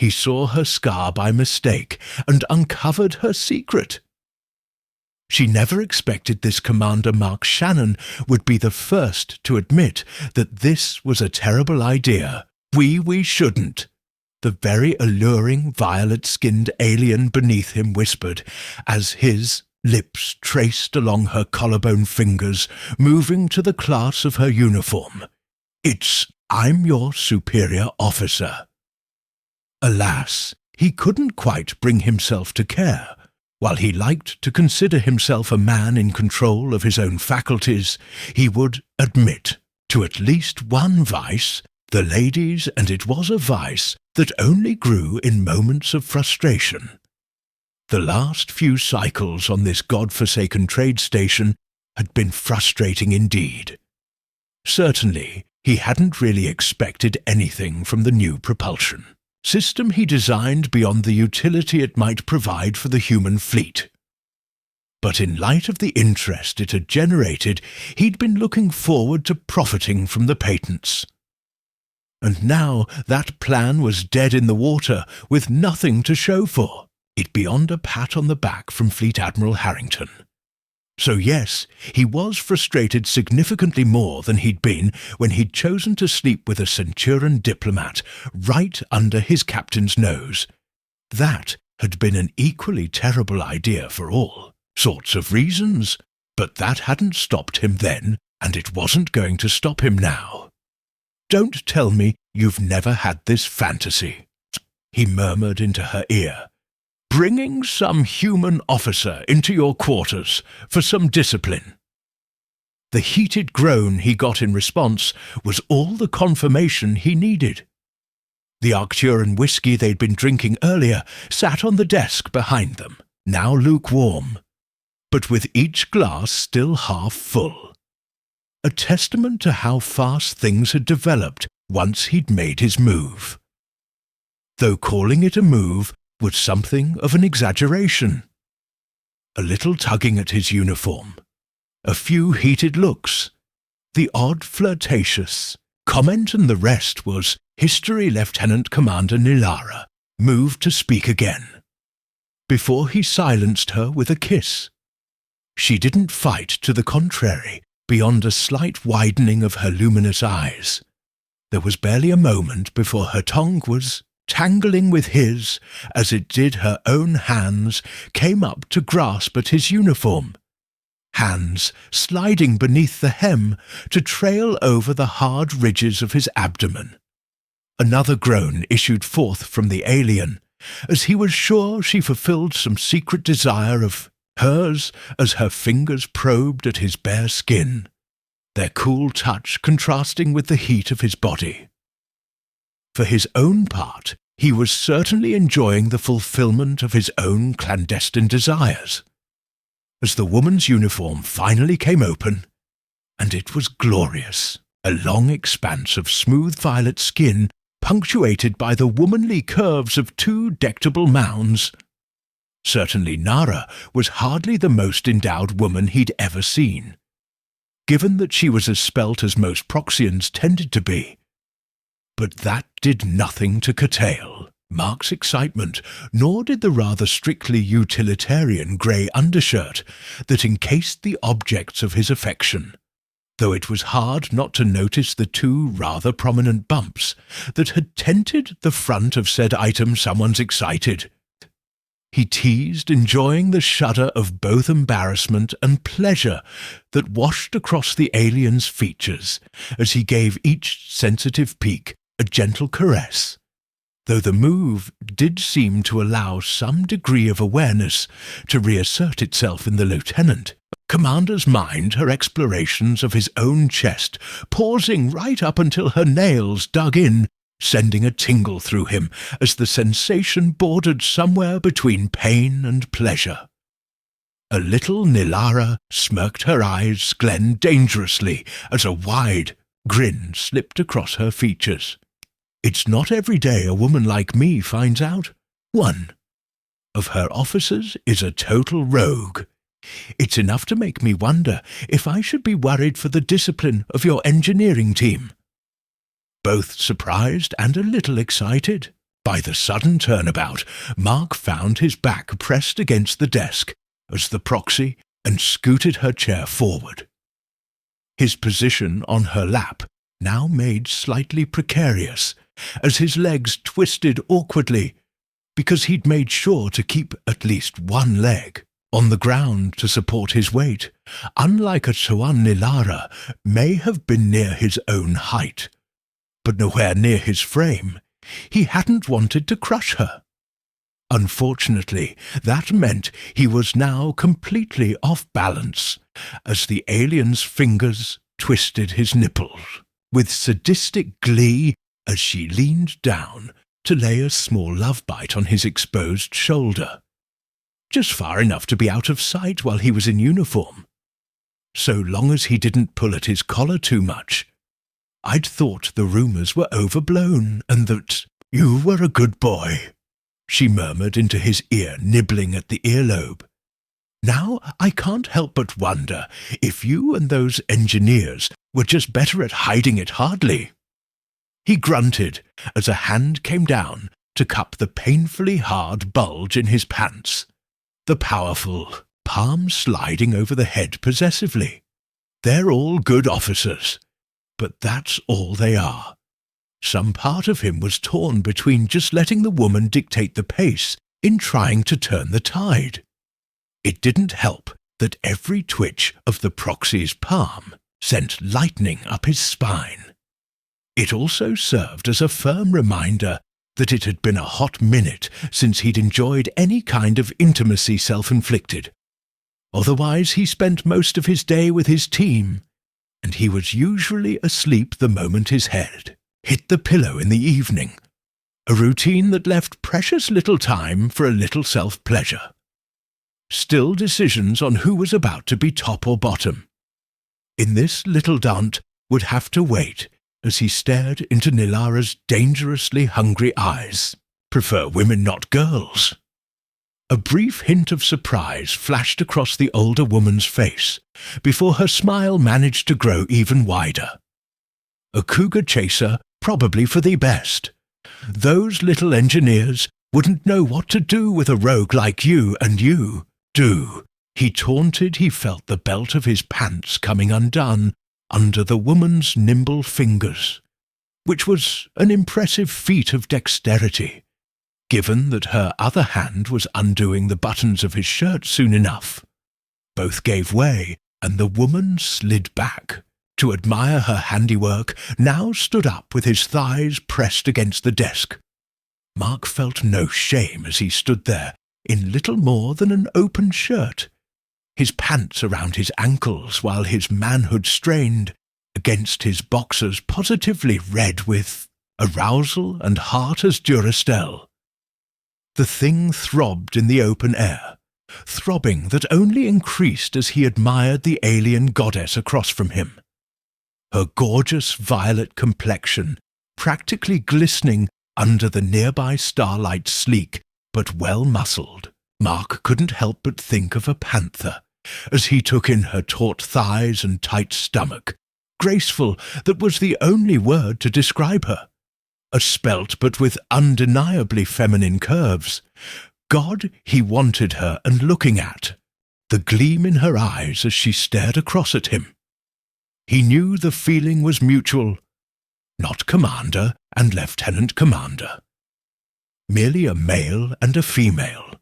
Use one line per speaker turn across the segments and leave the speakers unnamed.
He saw her scar by mistake and uncovered her secret. She never expected this Commander Mark Shannon would be the first to admit that this was a terrible idea. We shouldn't. The very alluring violet-skinned alien beneath him whispered, as his lips traced along her collarbone fingers, moving to the class of her uniform. I'm your superior officer. Alas, he couldn't quite bring himself to care. While he liked to consider himself a man in control of his own faculties, he would admit to at least one vice, the ladies, and it was a vice that only grew in moments of frustration. The last few cycles on this god-forsaken trade station had been frustrating indeed. Certainly, he hadn't really expected anything from the new propulsion system he designed beyond the utility it might provide for the human fleet. But in light of the interest it had generated, he'd been looking forward to profiting from the patents. And now that plan was dead in the water, with nothing to show for it beyond a pat on the back from Fleet Admiral Harrington. So yes, he was frustrated significantly more than he'd been when he'd chosen to sleep with a Centurion diplomat right under his captain's nose. That had been an equally terrible idea for all sorts of reasons, but that hadn't stopped him then, and it wasn't going to stop him now. "Don't tell me you've never had this fantasy," he murmured into her ear. "Bringing some human officer into your quarters for some discipline." The heated groan he got in response was all the confirmation he needed. The Arcturan whiskey they'd been drinking earlier sat on the desk behind them, now lukewarm, but with each glass still half full. A testament to how fast things had developed once he'd made his move. Though calling it a move was something of an exaggeration. A little tugging at his uniform, a few heated looks, the odd flirtatious comment, and the rest was History Lieutenant Commander Nilara, moved to speak again. Before he silenced her with a kiss. She didn't fight, to the contrary, beyond a slight widening of her luminous eyes. There was barely a moment before her tongue was tangling with his, as it did her own hands, came up to grasp at his uniform. Hands sliding beneath the hem to trail over the hard ridges of his abdomen. Another groan issued forth from the alien, as he was sure she fulfilled some secret desire of hers as her fingers probed at his bare skin, their cool touch contrasting with the heat of his body. For his own part, he was certainly enjoying the fulfillment of his own clandestine desires. As the woman's uniform finally came open, and it was glorious, a long expanse of smooth violet skin punctuated by the womanly curves of two dectable mounds. Certainly Nara was hardly the most endowed woman he'd ever seen, given that she was as svelte as most Proxians tended to be. But that did nothing to curtail Mark's excitement, nor did the rather strictly utilitarian grey undershirt that encased the objects of his affection, though it was hard not to notice the two rather prominent bumps that had tented the front of said item someone's excited. He teased, enjoying the shudder of both embarrassment and pleasure that washed across the alien's features as he gave each sensitive peak a gentle caress, though the move did seem to allow some degree of awareness to reassert itself in the lieutenant. Commander's mind, her explorations of his own chest, pausing right up until her nails dug in, sending a tingle through him as the sensation bordered somewhere between pain and pleasure. A little Nilara smirked her eyes Glen dangerously as a wide grin slipped across her features. It's not every day a woman like me finds out. One of her officers is a total rogue. It's enough to make me wonder if I should be worried for the discipline of your engineering team. Both surprised and a little excited, By the sudden turnabout, Mark found his back pressed against the desk as the proxy and scooted her chair forward. His position on her lap now made slightly precarious as his legs twisted awkwardly because he'd made sure to keep at least one leg on the ground to support his weight, unlike a Tuan Nilara, may have been near his own height, but nowhere near his frame. He hadn't wanted to crush her. Unfortunately, that meant he was now completely off balance as the alien's fingers twisted his nipples with sadistic glee as she leaned down to lay a small love bite on his exposed shoulder, just far enough to be out of sight while he was in uniform. So long as he didn't pull at his collar too much, I'd thought the rumours were overblown and that you were a good boy, she murmured into his ear, nibbling at the earlobe. Now I can't help but wonder if you and those engineers were just better at hiding it hardly. He grunted as a hand came down to cup the painfully hard bulge in his pants, the powerful palm sliding over the head possessively. They're all good officers, but that's all they are. Some part of him was torn between just letting the woman dictate the pace in trying to turn the tide. It didn't help that every twitch of the proxy's palm sent lightning up his spine. It also served as a firm reminder that it had been a hot minute since he'd enjoyed any kind of intimacy self-inflicted. Otherwise, he spent most of his day with his team, and he was usually asleep the moment his head hit the pillow in the evening, a routine that left precious little time for a little self-pleasure. Still decisions on who was about to be top or bottom. In this little Dant would have to wait as he stared into Nilara's dangerously hungry eyes. Prefer women, not girls. A brief hint of surprise flashed across the older woman's face before her smile managed to grow even wider. A cougar chaser, probably for the best. Those little engineers wouldn't know what to do with a rogue like you, and you do. He taunted. He felt the belt of his pants coming undone under the woman's nimble fingers, which was an impressive feat of dexterity, given that her other hand was undoing the buttons of his shirt soon enough. Both gave way, and the woman slid back. To admire her handiwork, now stood up with his thighs pressed against the desk. Mark felt no shame as he stood there in little more than an open shirt, his pants around his ankles while his manhood strained against his boxers positively red with arousal and heart as Durastell. The thing throbbed in the open air, throbbing that only increased as he admired the alien goddess across from him. Her gorgeous violet complexion practically glistening under the nearby starlight, sleek but well-muscled. Mark couldn't help but think of a panther as he took in her taut thighs and tight stomach, graceful, that was the only word to describe her. A svelte but with undeniably feminine curves. God, he wanted her and looking at, the gleam in her eyes as she stared across at him. He knew the feeling was mutual, not commander and lieutenant commander. Merely a male and a female,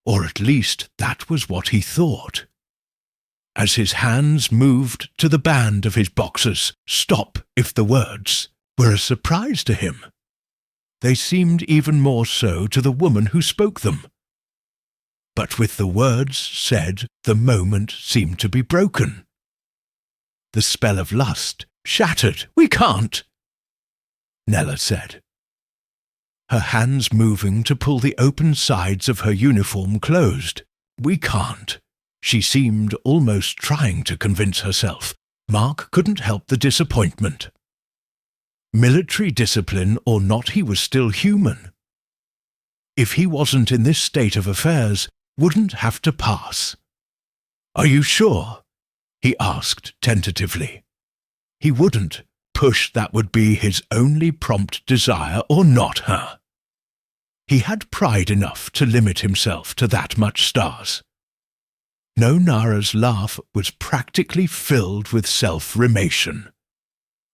or at least that was what he thought. As his hands moved to the band of his boxers, stop if the words were a surprise to him. They seemed even more so to the woman who spoke them. But with the words said, the moment seemed to be broken. The spell of lust shattered. "We can't," Nella said, her hands moving to pull the open sides of her uniform closed. "We can't." She seemed almost trying to convince herself. Mark couldn't help the disappointment. Military discipline or not, he was still human. If he wasn't in this state of affairs, wouldn't have to pass. "Are you sure?" he asked tentatively. He wouldn't push that would be his only prompt desire or not, huh? He had pride enough to limit himself to that much stars. No, Nara's laugh was practically filled with self-remation,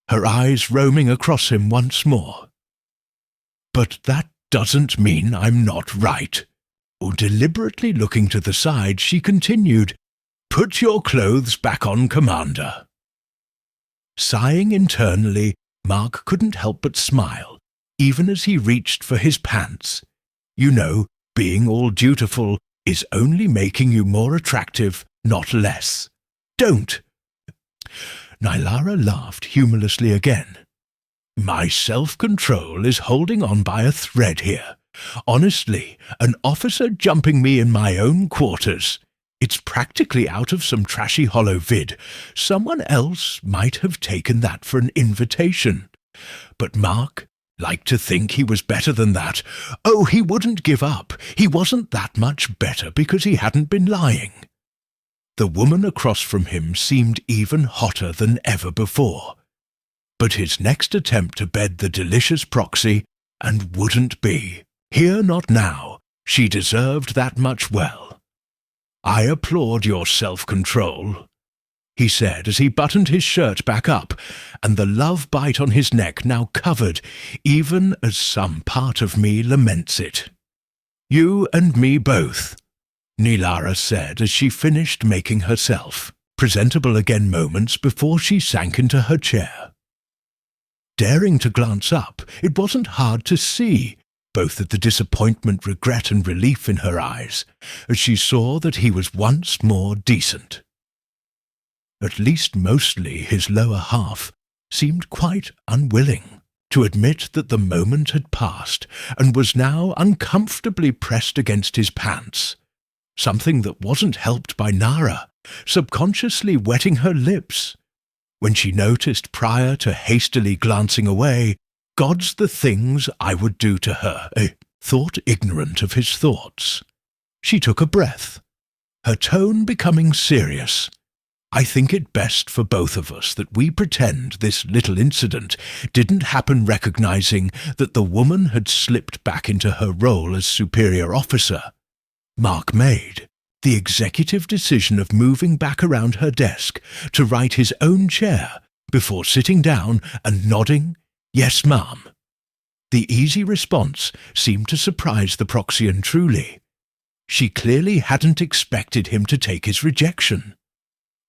her eyes roaming across him once more. But that doesn't mean I'm not right. Deliberately looking to the side, she continued, "Put your clothes back on, Commander." Sighing internally, Mark couldn't help but smile, even as he reached for his pants. You know, being all dutiful is only making you more attractive, not less. Don't! Nylara laughed humorlessly again. My self-control is holding on by a thread here. Honestly, an officer jumping me in my own quarters. It's practically out of some trashy hollow vid. Someone else might have taken that for an invitation. But Mark liked to think he was better than that. Oh, he wouldn't give up. He wasn't that much better because he hadn't been lying. The woman across from him seemed even hotter than ever before. But his next attempt to bed the delicious proxy, and wouldn't be. Here, not now. She deserved that much well. I applaud your self-control, he said as he buttoned his shirt back up, and the love bite on his neck now covered, even as some part of me laments it. You and me both, Nylara said as she finished making herself presentable again moments before she sank into her chair. Daring to glance up, it wasn't hard to see, both at the disappointment, regret, and relief in her eyes, as she saw that he was once more decent. At least mostly his lower half seemed quite unwilling to admit that the moment had passed and was now uncomfortably pressed against his pants, something that wasn't helped by Nara subconsciously wetting her lips when she noticed prior to hastily glancing away, God's the things I would do to her, thought ignorant of his thoughts. She took a breath, her tone becoming serious. I think it best for both of us that we pretend this little incident didn't happen, recognizing that the woman had slipped back into her role as superior officer. Mark made the executive decision of moving back around her desk to right his own chair before sitting down and nodding, "Yes, ma'am." The easy response seemed to surprise the Proxian truly. She clearly hadn't expected him to take his rejection.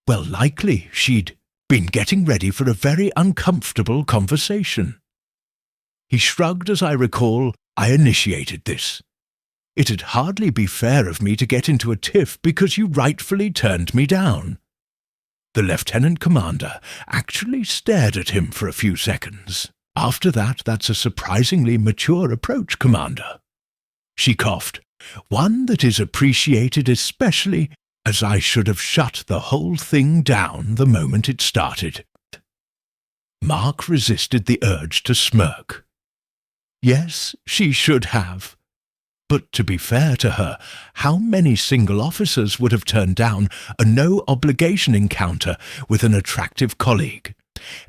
Well, likely she'd been getting ready for a very uncomfortable conversation. He shrugged as I recall, I initiated this. It'd hardly be fair of me to get into a tiff because you rightfully turned me down. The lieutenant commander actually stared at him for a few seconds. After that, that's a surprisingly mature approach, Commander. She coughed, one that is appreciated especially as I should have shut the whole thing down the moment it started. Mark resisted the urge to smirk. Yes, she should have. But to be fair to her, how many single officers would have turned down a no-obligation encounter with an attractive colleague,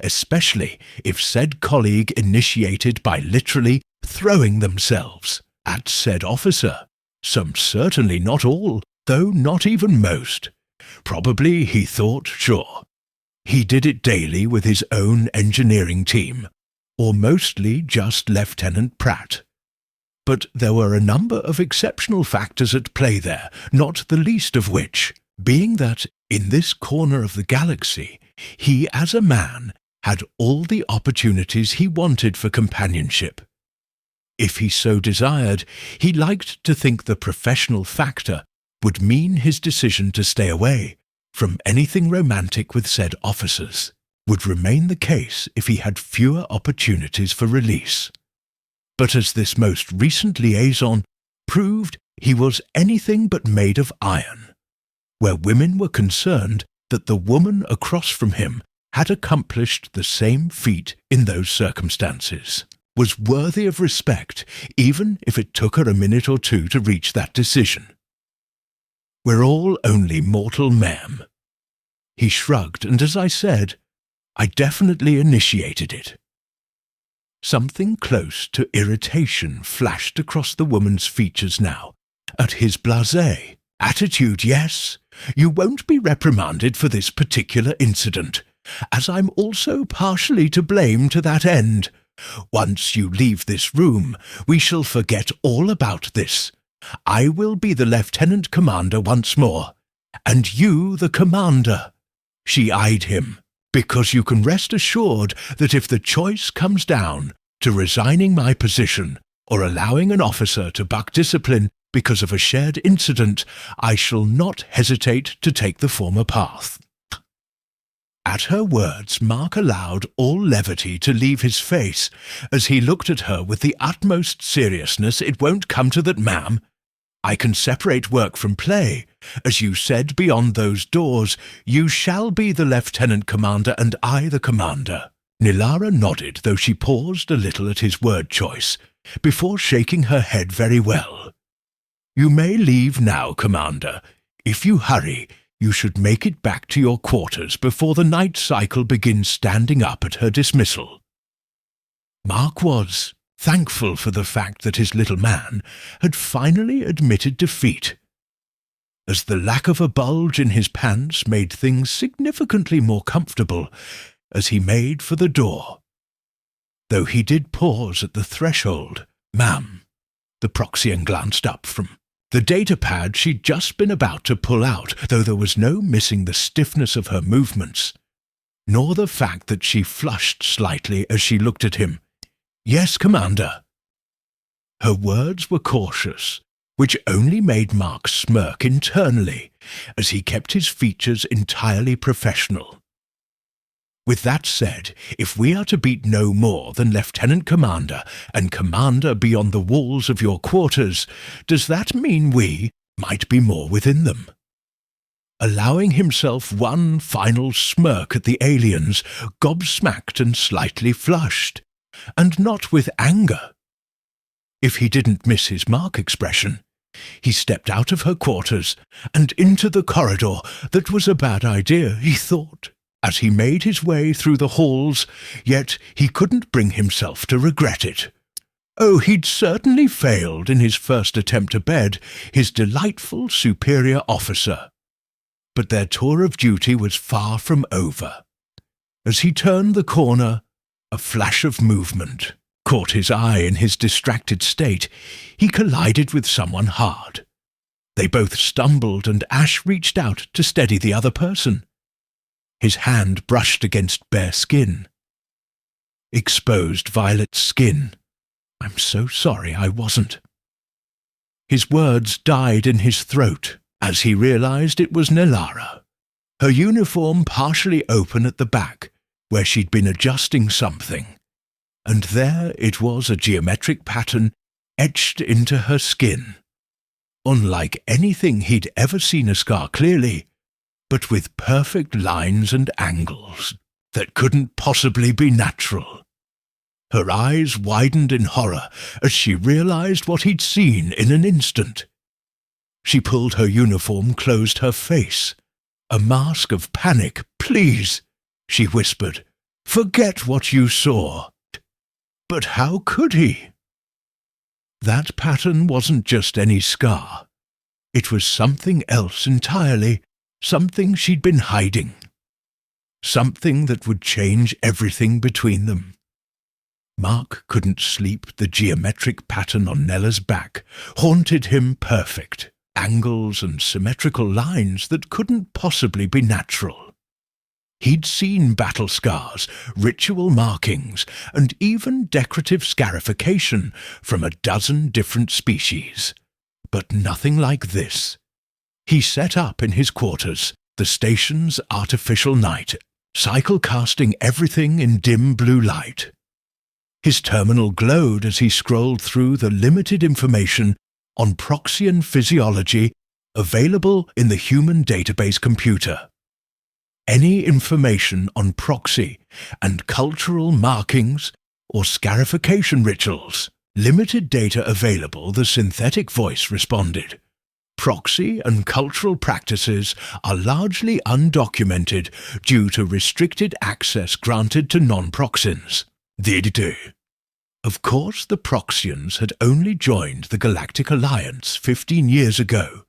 especially if said colleague initiated by literally throwing themselves at said officer? Some certainly not all, though not even most. Probably, he thought, sure. He did it daily with his own engineering team, or mostly just Lieutenant Pratt. But there were a number of exceptional factors at play there, not the least of which being that, in this corner of the galaxy, he as a man had all the opportunities he wanted for companionship. If he so desired, he liked to think the professional factor would mean his decision to stay away from anything romantic with said officers would remain the case if he had fewer opportunities for release. But as this most recent liaison proved, he was anything but made of iron. Where women were concerned that the woman across from him had accomplished the same feat in those circumstances, was worthy of respect, even if it took her a minute or two to reach that decision. We're all only mortal, ma'am. He shrugged, and as I said, I definitely initiated it. Something close to irritation flashed across the woman's features now, at his blasé attitude. Yes, you won't be reprimanded for this particular incident, as I'm also partially to blame to that end. Once you leave this room, we shall forget all about this. I will be the Lieutenant Commander once more, and you the Commander." She eyed him. "Because you can rest assured that if the choice comes down to resigning my position or allowing an officer to buck discipline because of a shared incident, I shall not hesitate to take the former path." At her words, Mark allowed all levity to leave his face as he looked at her with the utmost seriousness. "It won't come to that, ma'am. I can separate work from play. As you said, beyond those doors, you shall be the Lieutenant Commander and I the Commander." Nilara nodded, though she paused a little at his word choice, before shaking her head very well. "You may leave now, Commander. If you hurry, you should make it back to your quarters before the night cycle begins standing up at her dismissal." Mark was thankful for the fact that his little man had finally admitted defeat, as the lack of a bulge in his pants made things significantly more comfortable as he made for the door. Though he did pause at the threshold. "Ma'am," the Proxian glanced up from the data pad she'd just been about to pull out, though there was no missing the stiffness of her movements, nor the fact that she flushed slightly as she looked at him. "Yes, Commander." Her words were cautious, which only made Mark smirk internally, as he kept his features entirely professional. "With that said, if we are to beat no more than Lieutenant Commander and Commander beyond the walls of your quarters, does that mean we might be more within them?" Allowing himself one final smirk at the aliens, gobsmacked and slightly flushed, and not with anger. If he didn't miss his Mark expression, he stepped out of her quarters and into the corridor. That was a bad idea, he thought, as he made his way through the halls, yet he couldn't bring himself to regret it. Oh, he'd certainly failed in his first attempt to bed his delightful superior officer. But their tour of duty was far from over. As he turned the corner, a flash of movement caught his eye. In his distracted state, he collided with someone hard. They both stumbled, and Ash reached out to steady the other person. His hand brushed against bare skin. Exposed violet skin. "I'm so sorry I wasn't." His words died in his throat as he realized it was Nilara, her uniform partially open at the back, where she'd been adjusting something, and there it was, a geometric pattern etched into her skin. Unlike anything he'd ever seen a scar clearly, but with perfect lines and angles that couldn't possibly be natural. Her eyes widened in horror as she realized what he'd seen in an instant. She pulled her uniform, closed her face. A mask of panic. "Please," she whispered, "forget what you saw." But how could he? That pattern wasn't just any scar. It was something else entirely, something she'd been hiding. Something that would change everything between them. Mark couldn't sleep. The geometric pattern on Nella's back haunted him. Perfect angles and symmetrical lines that couldn't possibly be natural. He'd seen battle scars, ritual markings, and even decorative scarification from a dozen different species. But nothing like this. He set up in his quarters, the station's artificial night, cycle casting everything in dim blue light. His terminal glowed as he scrolled through the limited information on Proxian physiology available in the human database computer. Any information on proxy and cultural markings or scarification rituals. Limited data available, the synthetic voice responded. Proxy and cultural practices are largely undocumented due to restricted access granted to non-proxins. Did do. Of course, the Proxians had only joined the Galactic Alliance 15 years ago,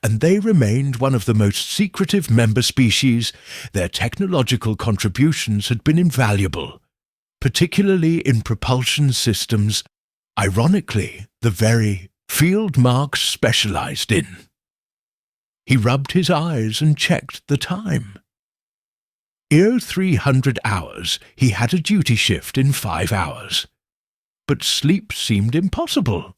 and they remained one of the most secretive member species. Their technological contributions had been invaluable, particularly in propulsion systems, ironically, the very field Marx specialized in. He rubbed his eyes and checked the time. 300 hours, he had a duty shift in 5 hours. But sleep seemed impossible.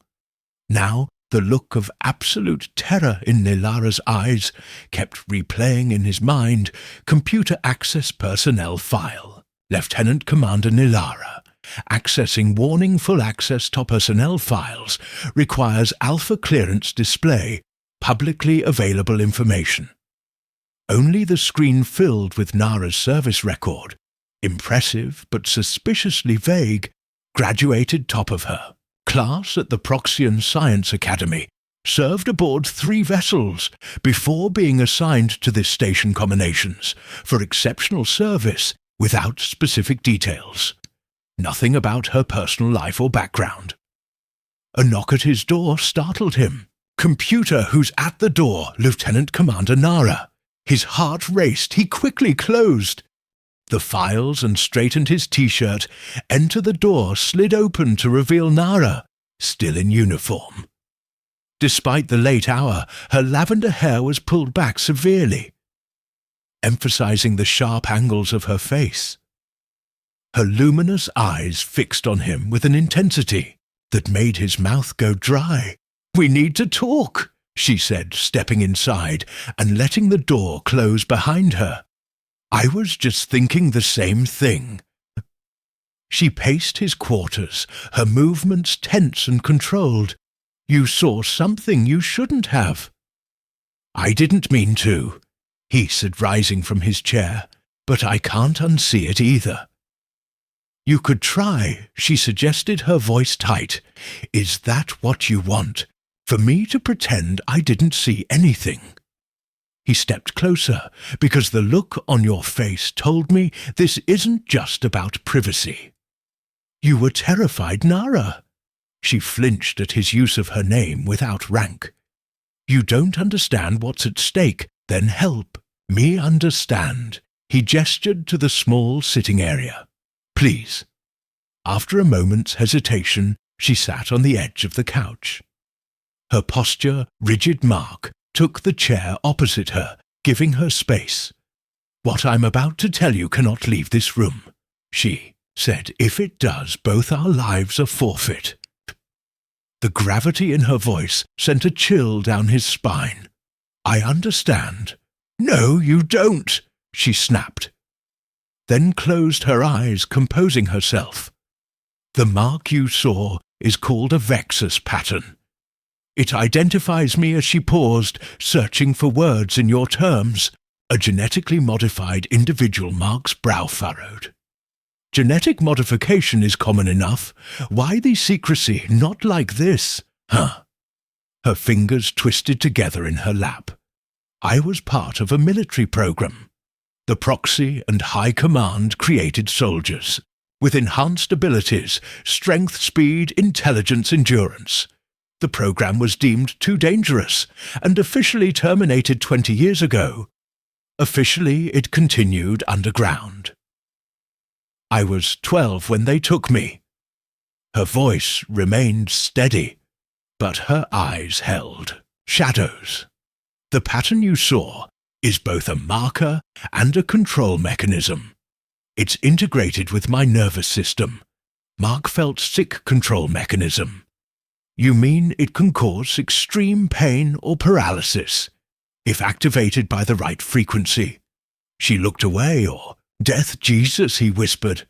Now, the look of absolute terror in Nilara's eyes kept replaying in his mind. Computer access personnel file. Lieutenant Commander Nilara. Accessing warning full access to personnel files requires alpha clearance display. Publicly available information. Only the screen filled with Nara's service record, impressive but suspiciously vague, graduated top of her. Class at the Proxian Science Academy, served aboard 3 vessels before being assigned to this station combinations for exceptional service without specific details. Nothing about her personal life or background. A knock at his door startled him. Computer, who's at the door, Lieutenant Commander Nara. His heart raced. He quickly closed the files and straightened his t-shirt. Enter the door slid open to reveal Nara, still in uniform. Despite the late hour, her lavender hair was pulled back severely, emphasizing the sharp angles of her face. Her luminous eyes fixed on him with an intensity that made his mouth go dry. "We need to talk," she said, stepping inside and letting the door close behind her. "I was just thinking the same thing." She paced his quarters, her movements tense and controlled. "You saw something you shouldn't have." "I didn't mean to," he said, rising from his chair, "but I can't unsee it either." "You could try," she suggested, her voice tight. "Is that what you want? For me to pretend I didn't see anything?" He stepped closer, "Because the look on your face told me this isn't just about privacy." "You were terrified, Nara." She flinched at his use of her name without rank. "You don't understand what's at stake, then help me understand." He gestured to the small sitting area. "Please." After a moment's hesitation, she sat on the edge of the couch. Her posture, rigid Mark, took the chair opposite her, giving her space. "What I'm about to tell you cannot leave this room," she said. "If it does, both our lives are forfeit." The gravity in her voice sent a chill down his spine. "I understand." "No, you don't," she snapped, then closed her eyes, composing herself. "The mark you saw is called a Vexus pattern. It identifies me." As she paused, searching for words in your terms. A genetically modified individual. Mark's brow furrowed. "Genetic modification is common enough. Why the secrecy? Not like this." "Huh." Her fingers twisted together in her lap. "I was part of a military program. The Proxy and High Command created soldiers with enhanced abilities, strength, speed, intelligence, endurance. The program was deemed too dangerous and officially terminated 20 years ago. Officially, it continued underground. I was 12 when they took me." Her voice remained steady, but her eyes held shadows. "The pattern you saw is both a marker and a control mechanism. It's integrated with my nervous system. Mark felt sick control mechanism. You mean it can cause extreme pain or paralysis, if activated by the right frequency." She looked away. "Or death, Jesus," he whispered.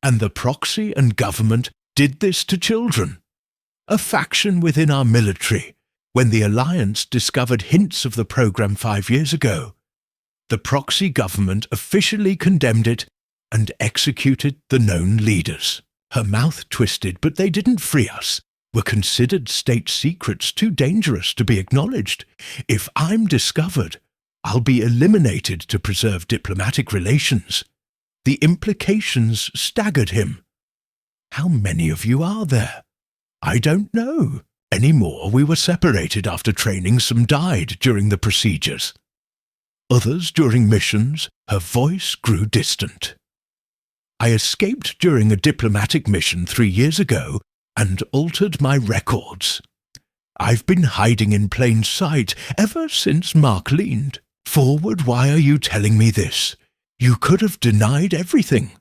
"And the Proxy and government did this to children. A faction within our military. When the Alliance discovered hints of the program 5 years ago, the Proxy government officially condemned it and executed the known leaders." Her mouth twisted. "But they didn't free us. Were considered state secrets too dangerous to be acknowledged. If I'm discovered, I'll be eliminated to preserve diplomatic relations." The implications staggered him. How many of you are there? I don't know. Any more we were separated after training. Some died during the procedures. Others during missions. Her voice grew distant. I escaped during a diplomatic mission 3 years ago and altered my records. I've been hiding in plain sight ever since Mark leaned. Forward, why are you telling me this? You could have denied everything.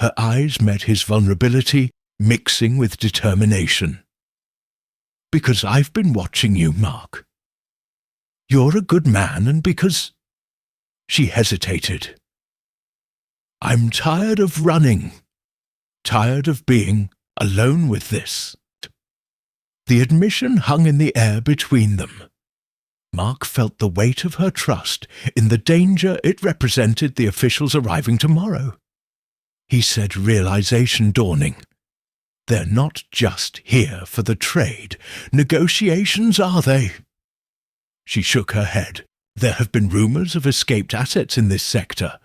Her eyes met his vulnerability, mixing with determination. Because I've been watching you, Mark. You're a good man, and because... She hesitated. I'm tired of running. Tired of being alone with this. The admission hung in the air between them. Mark felt the weight of her trust in the danger it represented the officials arriving tomorrow. He said, realization dawning. They're not just here for the trade. Negotiations, are they? She shook her head. There have been rumors of escaped assets in this sector.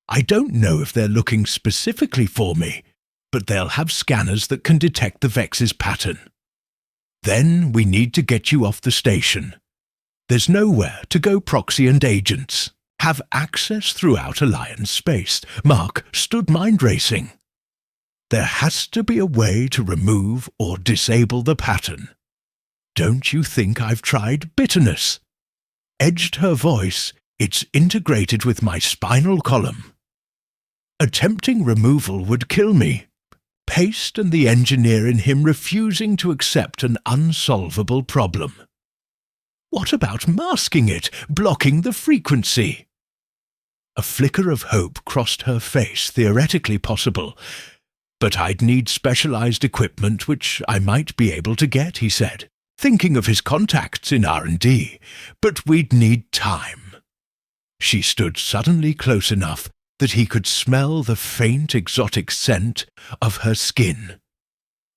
I don't know if they're looking specifically for me, but they'll have scanners that can detect the Vex's pattern. Then we need to get you off the station. There's nowhere to go. Proxy and agents have access throughout Alliance space. Mark stood mind racing. There has to be a way to remove or disable the pattern. Don't you think I've tried? Bitterness edged her voice. It's integrated with my spinal column. Attempting removal would kill me. Paste and the engineer in him refusing to accept an unsolvable problem. What about masking it, blocking the frequency? A flicker of hope crossed her face. Theoretically possible. But I'd need specialized equipment which I might be able to get, he said, thinking of his contacts in R&D. But we'd need time. She stood suddenly close enough that he could smell the faint exotic scent of her skin.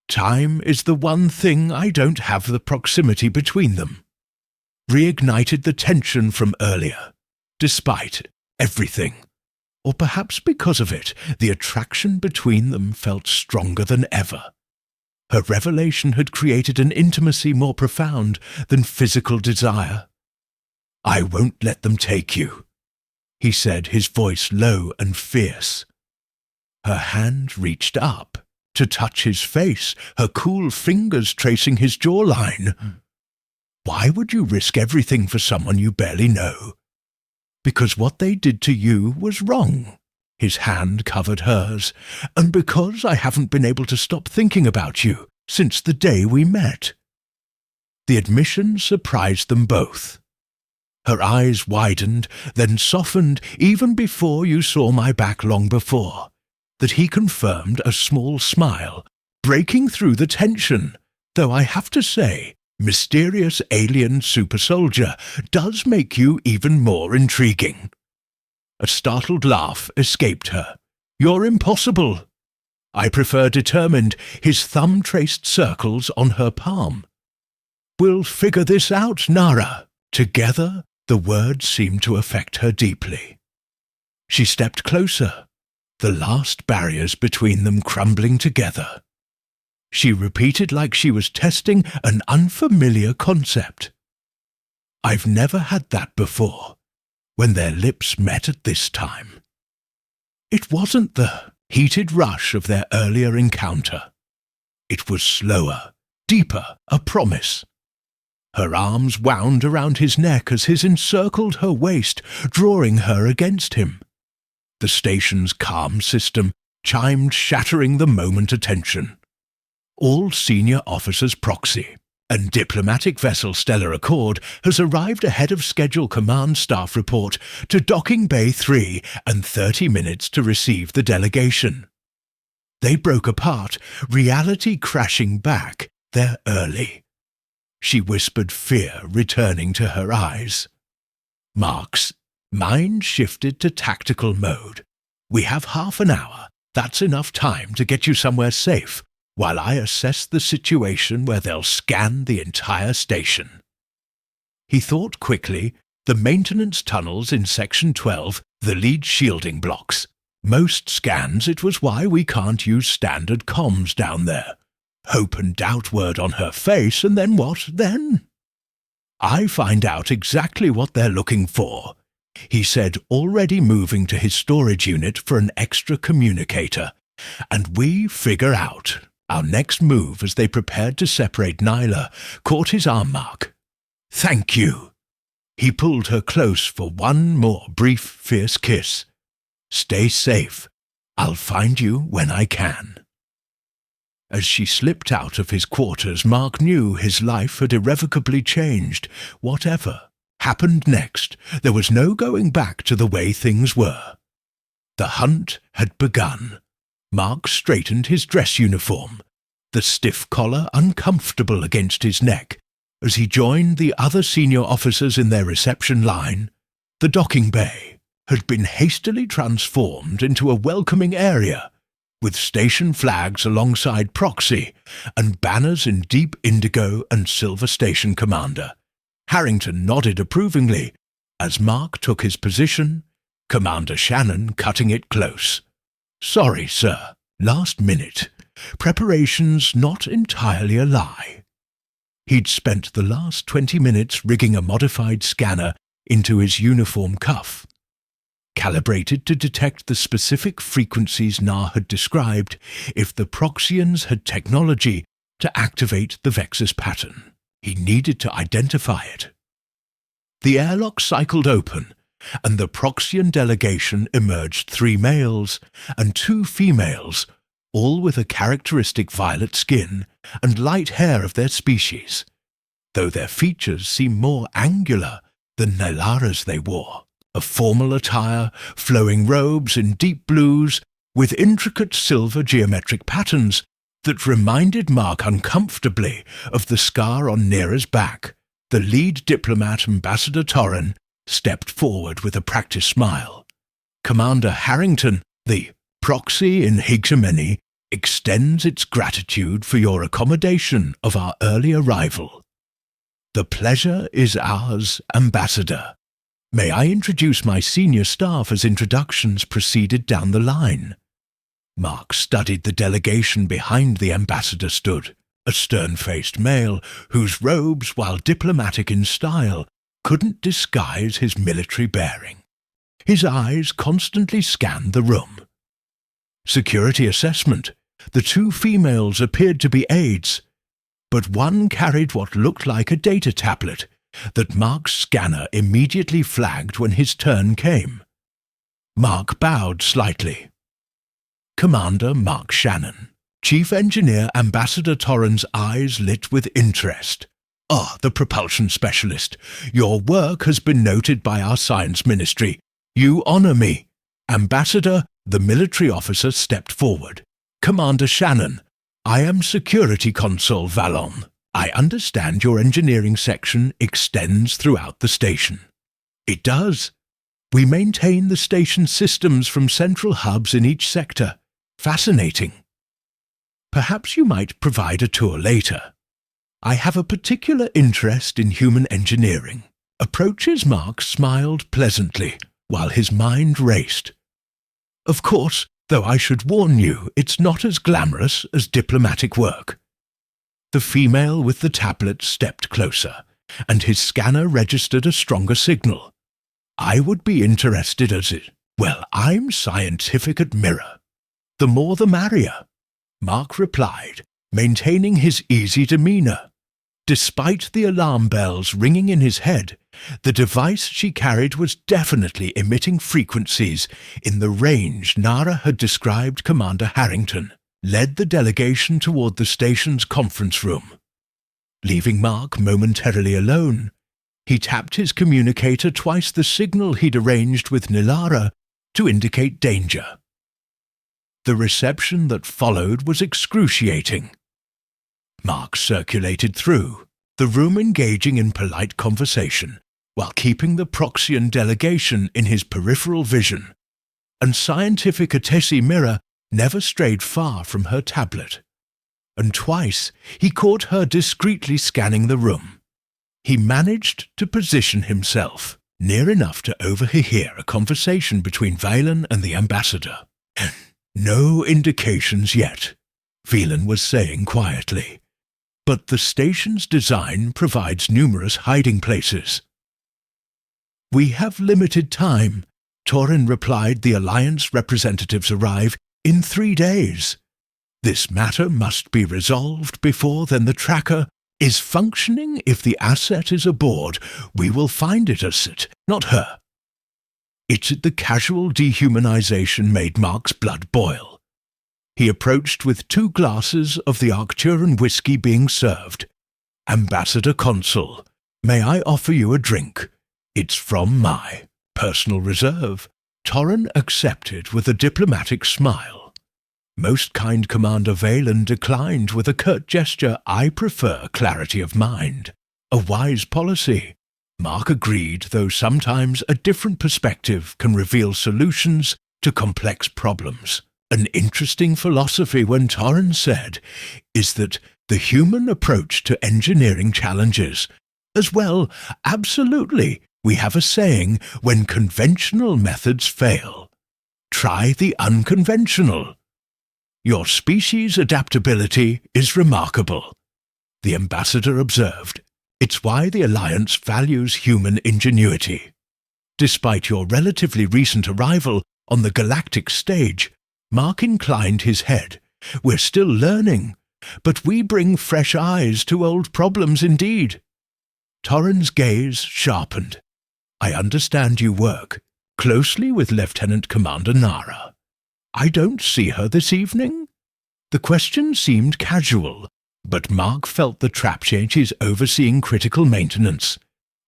Time is the one thing I don't have. The proximity between them reignited the tension from earlier. Despite everything, or perhaps because of it, the attraction between them felt stronger than ever. Her revelation had created an intimacy more profound than physical desire. I won't let them take you, he said, his voice low and fierce. Her hand reached up to touch his face, her cool fingers tracing his jawline. Why would you risk everything for someone you barely know? Because what they did to you was wrong. His hand covered hers. And because I haven't been able to stop thinking about you since the day we met. The admission surprised them both. Her eyes widened, then softened even before you saw my back long before. That he confirmed, a small smile, breaking through the tension. Though I have to say, mysterious alien super soldier does make you even more intriguing. A startled laugh escaped her. You're impossible. I prefer determined. His thumb traced circles on her palm. We'll figure this out, Nara. Together, the words seemed to affect her deeply. She stepped closer, the last barriers between them crumbling together. She repeated like she was testing an unfamiliar concept. I've never had that before, when their lips met at this time. It wasn't the heated rush of their earlier encounter. It was slower, deeper, a promise. Her arms wound around his neck as his encircled her waist, drawing her against him. The station's calm system chimed, shattering the moment attention. All senior officers proxy, and diplomatic vessel Stellar Accord has arrived ahead of schedule. Command staff report to Docking Bay 3 and 30 minutes to receive the delegation. They broke apart, reality crashing back. They're early. She whispered, fear returning to her eyes. Mark's mind shifted to tactical mode. We have half an hour. That's enough time to get you somewhere safe, while I assess the situation where they'll scan the entire station. He thought quickly. The maintenance tunnels in Section 12, the lead shielding blocks. Most scans, it was why we can't use standard comms down there. Hope and doubt word on her face, and then what then? I find out exactly what they're looking for, he said, already moving to his storage unit for an extra communicator, and we figure out. Our next move as they prepared to separate Nyla caught his arm mark. Thank you. He pulled her close for one more brief, fierce kiss. Stay safe. I'll find you when I can. As she slipped out of his quarters, Mark knew his life had irrevocably changed. Whatever happened next, there was no going back to the way things were. The hunt had begun. Mark straightened his dress uniform, the stiff collar uncomfortable against his neck, as he joined the other senior officers in their reception line. The docking bay had been hastily transformed into a welcoming area, with station flags alongside proxy and banners in deep indigo and silver station commander. Harrington nodded approvingly as Mark took his position, Commander Shannon cutting it close. Sorry, sir. Last minute. Preparations not entirely a lie. He'd spent the last 20 minutes rigging a modified scanner into his uniform cuff, calibrated to detect the specific frequencies Na had described if the Proxians had technology to activate the Vexus pattern. He needed to identify it. The airlock cycled open, and the Proxian delegation emerged 3 males and 2 females, all with a characteristic violet skin and light hair of their species, though their features seemed more angular than Nylara's they wore. A formal attire, flowing robes in deep blues, with intricate silver geometric patterns that reminded Mark uncomfortably of the scar on Nera's back. The lead diplomat, Ambassador Torren, stepped forward with a practiced smile. Commander Harrington, the proxy in hegemony, extends its gratitude for your accommodation of our early arrival. The pleasure is ours, Ambassador. May I introduce my senior staff as introductions proceeded down the line? Mark studied the delegation behind the ambassador stood, a stern-faced male whose robes, while diplomatic in style, couldn't disguise his military bearing. His eyes constantly scanned the room. Security assessment. The 2 females appeared to be aides, but one carried what looked like a data tablet that Mark's scanner immediately flagged when his turn came. Mark bowed slightly. Commander Mark Shannon. Chief Engineer Ambassador Torren's eyes lit with interest. Ah, the propulsion specialist. Your work has been noted by our science ministry. You honor me. Ambassador, the military officer stepped forward. Commander Shannon, I am Security Consul Vallon. I understand your engineering section extends throughout the station. It does. We maintain the station systems from central hubs in each sector. Fascinating. Perhaps you might provide a tour later. I have a particular interest in human engineering. Approaches Mark smiled pleasantly, while his mind raced. Of course, though I should warn you, it's not as glamorous as diplomatic work. The female with the tablet stepped closer, and his scanner registered a stronger signal. I would be interested as it. Well, I'm scientific admirer. The more the merrier, Mark replied, maintaining his easy demeanor. Despite the alarm bells ringing in his head, the device she carried was definitely emitting frequencies in the range Nara had described. Commander Harrington led the delegation toward the station's conference room. Leaving Mark momentarily alone, he tapped his communicator twice the signal he'd arranged with Nilara to indicate danger. The reception that followed was excruciating. Mark circulated through, the room engaging in polite conversation, while keeping the Proxian delegation in his peripheral vision, and scientific Atesi Mirror never strayed far from her tablet. And twice he caught her discreetly scanning the room. He managed to position himself near enough to overhear a conversation between Valen and the ambassador. No indications yet, Phelan was saying quietly. But the station's design provides numerous hiding places. We have limited time, Torin replied. The Alliance representatives arrive in 3 days. This matter must be resolved before then. The tracker is functioning. If the asset is aboard, we will find it asset, not her. The casual dehumanization made Mark's blood boil. He approached with 2 glasses of the Arcturan whiskey being served. Ambassador Consul, may I offer you a drink? It's from my personal reserve. Torin accepted with a diplomatic smile. Most kind Commander Valen declined with a curt gesture. I prefer clarity of mind. A wise policy. Mark agreed, though sometimes a different perspective can reveal solutions to complex problems. An interesting philosophy, when Torin said, is that the human approach to engineering challenges, as well, absolutely, we have a saying, when conventional methods fail, try the unconventional. Your species' adaptability is remarkable, the ambassador observed. It's why the Alliance values human ingenuity. Despite your relatively recent arrival on the galactic stage, Mark inclined his head. We're still learning, but we bring fresh eyes to old problems indeed. Torin's gaze sharpened. I understand you work closely with Lieutenant Commander Nara. I don't see her this evening? The question seemed casual, but Mark felt the trap change is overseeing critical maintenance.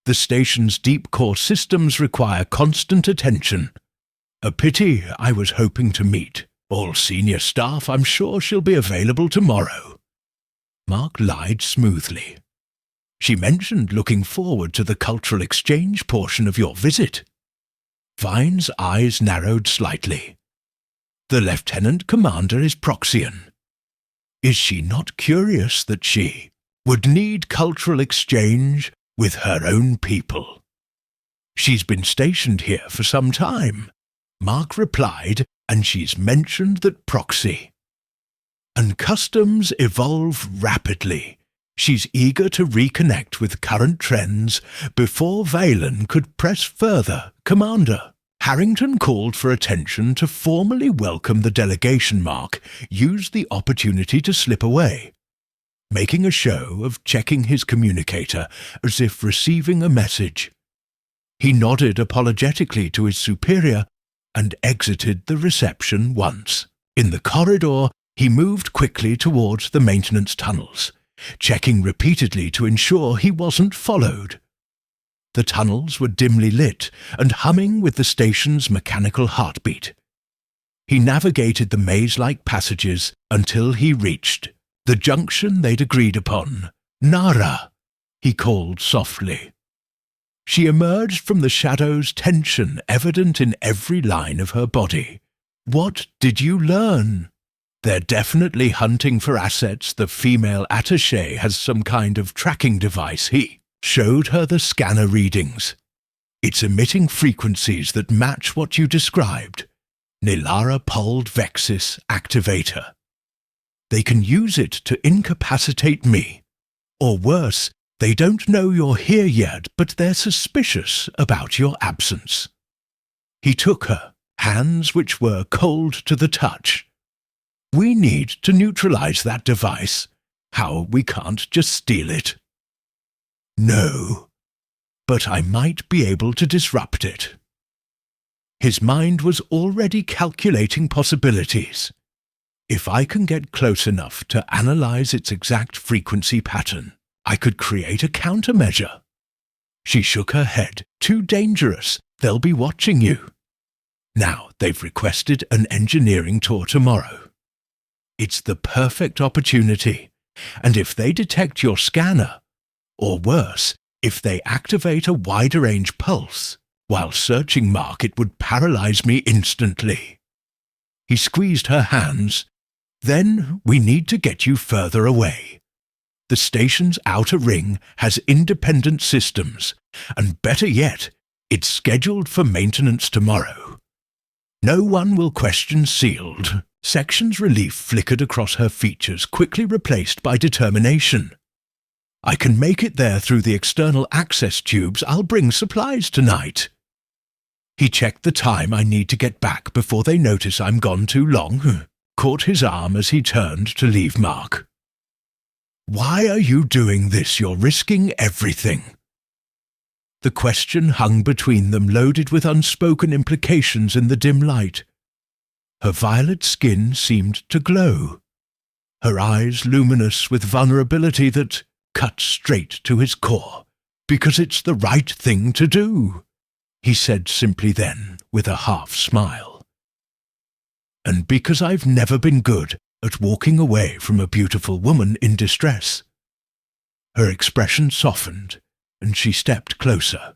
The station's deep core systems require constant attention. A pity. I was hoping to meet all senior staff. I'm sure she'll be available tomorrow. Mark lied smoothly. She mentioned looking forward to the cultural exchange portion of your visit. Vine's eyes narrowed slightly. The Lieutenant Commander is Proxian. Is she not curious that she would need cultural exchange with her own people? She's been stationed here for some time, Mark replied, and she's mentioned that proxy. And customs evolve rapidly. She's eager to reconnect with current trends before Valen could press further. Commander, Harrington called for attention to formally welcome the delegation. Mark used the opportunity to slip away, making a show of checking his communicator as if receiving a message. He nodded apologetically to his superior and exited the reception once. In the corridor, he moved quickly towards the maintenance tunnels, checking repeatedly to ensure he wasn't followed. The tunnels were dimly lit and humming with the station's mechanical heartbeat. He navigated the maze-like passages until he reached the junction they'd agreed upon. Nara, he called softly. She emerged from the shadows, tension evident in every line of her body. What did you learn? They're definitely hunting for assets. The female attaché has some kind of tracking device. He showed her the scanner readings. It's emitting frequencies that match what you described. Nilara Pold Vexis Activator. They can use it to incapacitate me. Or worse, they don't know you're here yet, but they're suspicious about your absence. He took her, hands which were cold to the touch. We need to neutralize that device. How? We can't just steal it. No, but I might be able to disrupt it. His mind was already calculating possibilities. If I can get close enough to analyze its exact frequency pattern, I could create a countermeasure. She shook her head. Too dangerous. They'll be watching you. Now they've requested an engineering tour tomorrow. It's the perfect opportunity, and if they detect your scanner, or worse, if they activate a wider-range pulse while searching Mark, it would paralyze me instantly. He squeezed her hands. Then we need to get you further away. The station's outer ring has independent systems, and better yet, it's scheduled for maintenance tomorrow. No one will question sealed. Section's relief flickered across her features, quickly replaced by determination. I can make it there through the external access tubes. I'll bring supplies tonight. He checked the time I need to get back before they notice I'm gone too long, caught his arm as he turned to leave Mark. Why are you doing this? You're risking everything. The question hung between them, loaded with unspoken implications in the dim light. Her violet skin seemed to glow, her eyes luminous with vulnerability that cut straight to his core. Because it's the right thing to do, he said simply then, with a half smile. And because I've never been good at walking away from a beautiful woman in distress. Her expression softened, and she stepped closer.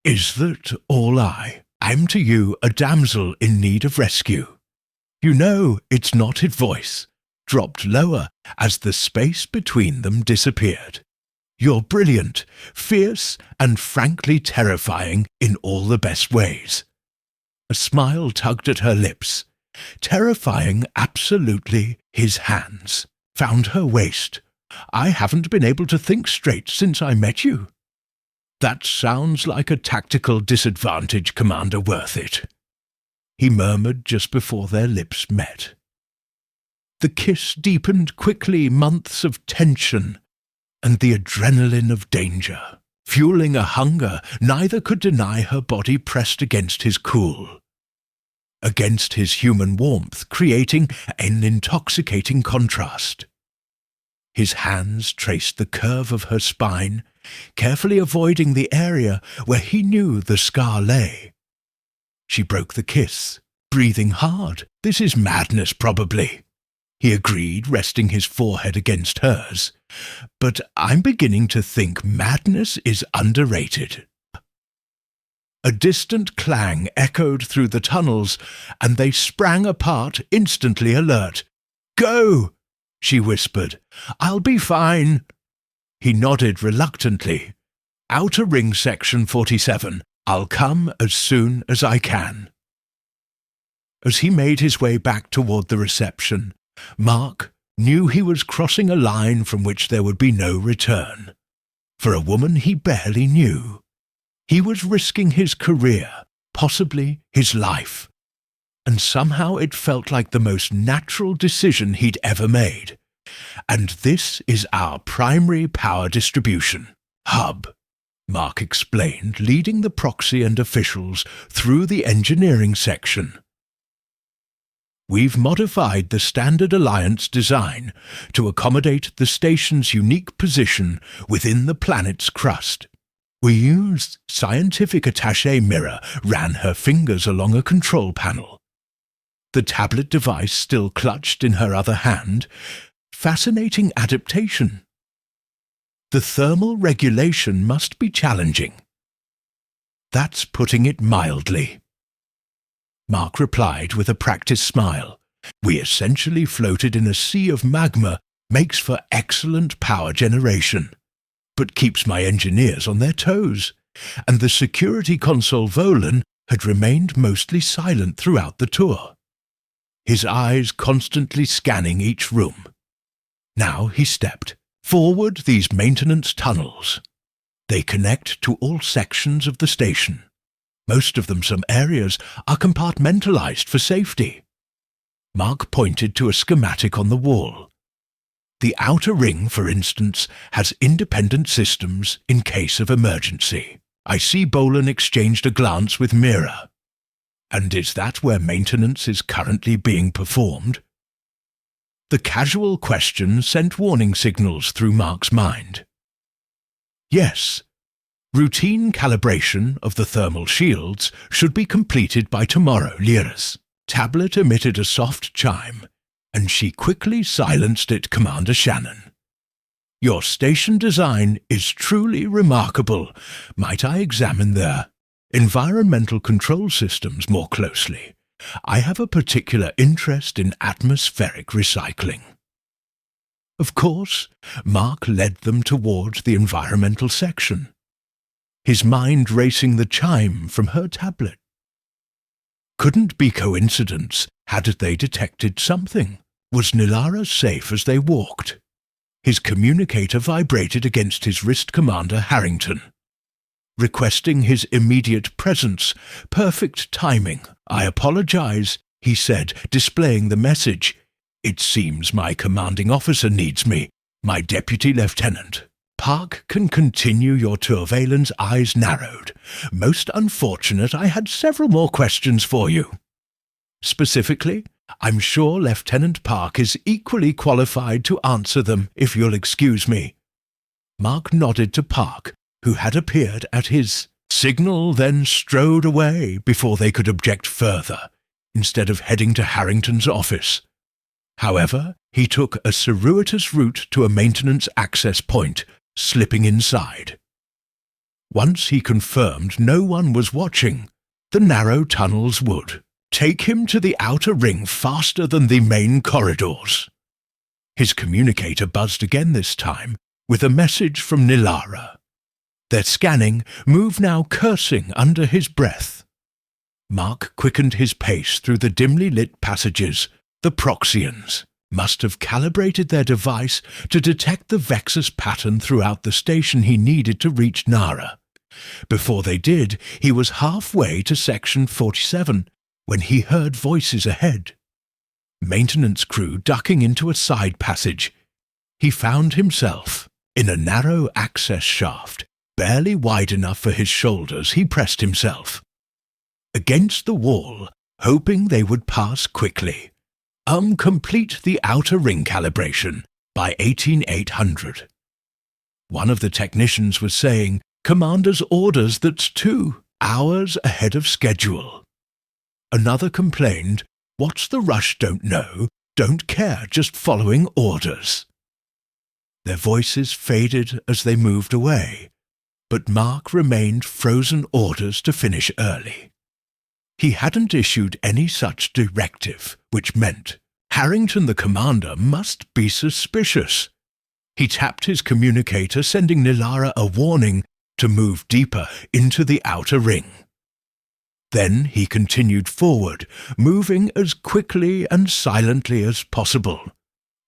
Is that all I'm to you a damsel in need of rescue. You know it's not his voice, dropped lower as the space between them disappeared. You're brilliant, fierce, and frankly terrifying in all the best ways. A smile tugged at her lips. Terrifying, absolutely. His hands found her waist. I haven't been able to think straight since I met you. That sounds like a tactical disadvantage, Commander Worthit, he murmured just before their lips met. The kiss deepened quickly, months of tension and the adrenaline of danger, fueling a hunger neither could deny. Her body pressed against his cool, against his human warmth, creating an intoxicating contrast. His hands traced the curve of her spine, carefully avoiding the area where he knew the scar lay. She broke the kiss, breathing hard. This is madness, probably, he agreed, resting his forehead against hers. But I'm beginning to think madness is underrated. A distant clang echoed through the tunnels, and they sprang apart, instantly alert. Go! She whispered. I'll be fine. He nodded reluctantly. Outer ring section 47. I'll come as soon as I can. As he made his way back toward the reception, Mark knew he was crossing a line from which there would be no return. For a woman he barely knew, he was risking his career, possibly his life. And somehow it felt like the most natural decision he'd ever made. And this is our primary power distribution hub, Mark explained, leading the proxy and officials through the engineering section. We've modified the Standard Alliance design to accommodate the station's unique position within the planet's crust. We used scientific attaché mirror, ran her fingers along a control panel. The tablet device still clutched in her other hand. Fascinating adaptation. The thermal regulation must be challenging. That's putting it mildly, Mark replied with a practiced smile. We essentially floated in a sea of magma, makes for excellent power generation, but keeps my engineers on their toes, and the security console Volan had remained mostly silent throughout the tour, his eyes constantly scanning each room. Now he stepped forward these maintenance tunnels. They connect to all sections of the station. Most of them, some areas, are compartmentalized for safety. Mark pointed to a schematic on the wall. The outer ring, for instance, has independent systems in case of emergency. I see Bolan exchanged a glance with Mira. And is that where maintenance is currently being performed? The casual question sent warning signals through Mark's mind. Yes. Routine calibration of the thermal shields should be completed by tomorrow, Lyris. Tablet emitted a soft chime, and she quickly silenced it, Commander Shannon. Your station design is truly remarkable. Might I examine their environmental control systems more closely? I have a particular interest in atmospheric recycling. Of course, Mark led them towards the environmental section, his mind racing the chime from her tablet. Couldn't be coincidence. Had they detected something? Was Nilara safe as they walked? His communicator vibrated against his wrist commander Harrington, requesting his immediate presence. Perfect timing. "I apologize," he said, displaying the message. "It seems my commanding officer needs me, my deputy lieutenant. Park can continue your tour." Valen's eyes narrowed. "Most unfortunate, I had several more questions for you. Specifically, I'm sure Lieutenant Park is equally qualified to answer them, if you'll excuse me." Mark nodded to Park, who had appeared at his signal, then strode away before they could object further, instead of heading to Harrington's office. However, he took a circuitous route to a maintenance access point, slipping inside. Once he confirmed no one was watching, the narrow tunnels would take him to the outer ring faster than the main corridors. His communicator buzzed again this time, with a message from Nilara. They're scanning, move now, cursing under his breath. Mark quickened his pace through the dimly lit passages. The Proxians must have calibrated their device to detect the Vexus pattern throughout the station he needed to reach Nara. Before they did, he was halfway to Section 47, when he heard voices ahead. Maintenance crew ducking into a side passage. He found himself in a narrow access shaft, barely wide enough for his shoulders. He pressed himself against the wall, hoping they would pass quickly. Complete the outer ring calibration by 18800. One of the technicians was saying, "Commander's orders, that's 2 hours ahead of schedule." Another complained, "What's the rush? Don't know, don't care, just following orders." Their voices faded as they moved away, but Mark remained frozen orders to finish early. He hadn't issued any such directive, which meant Harrington the commander must be suspicious. He tapped his communicator, sending Nilara a warning to move deeper into the outer ring. Then he continued forward, moving as quickly and silently as possible.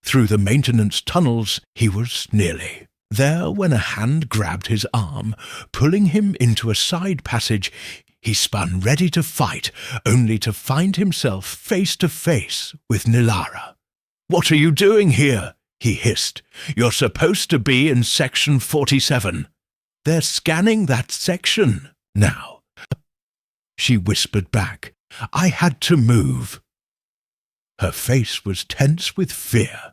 Through the maintenance tunnels he was nearly there when a hand grabbed his arm, pulling him into a side passage. He spun ready to fight, only to find himself face to face with Nilara. "What are you doing here?" he hissed. "You're supposed to be in Section 47. They're scanning that section now." She whispered back, "I had to move." Her face was tense with fear,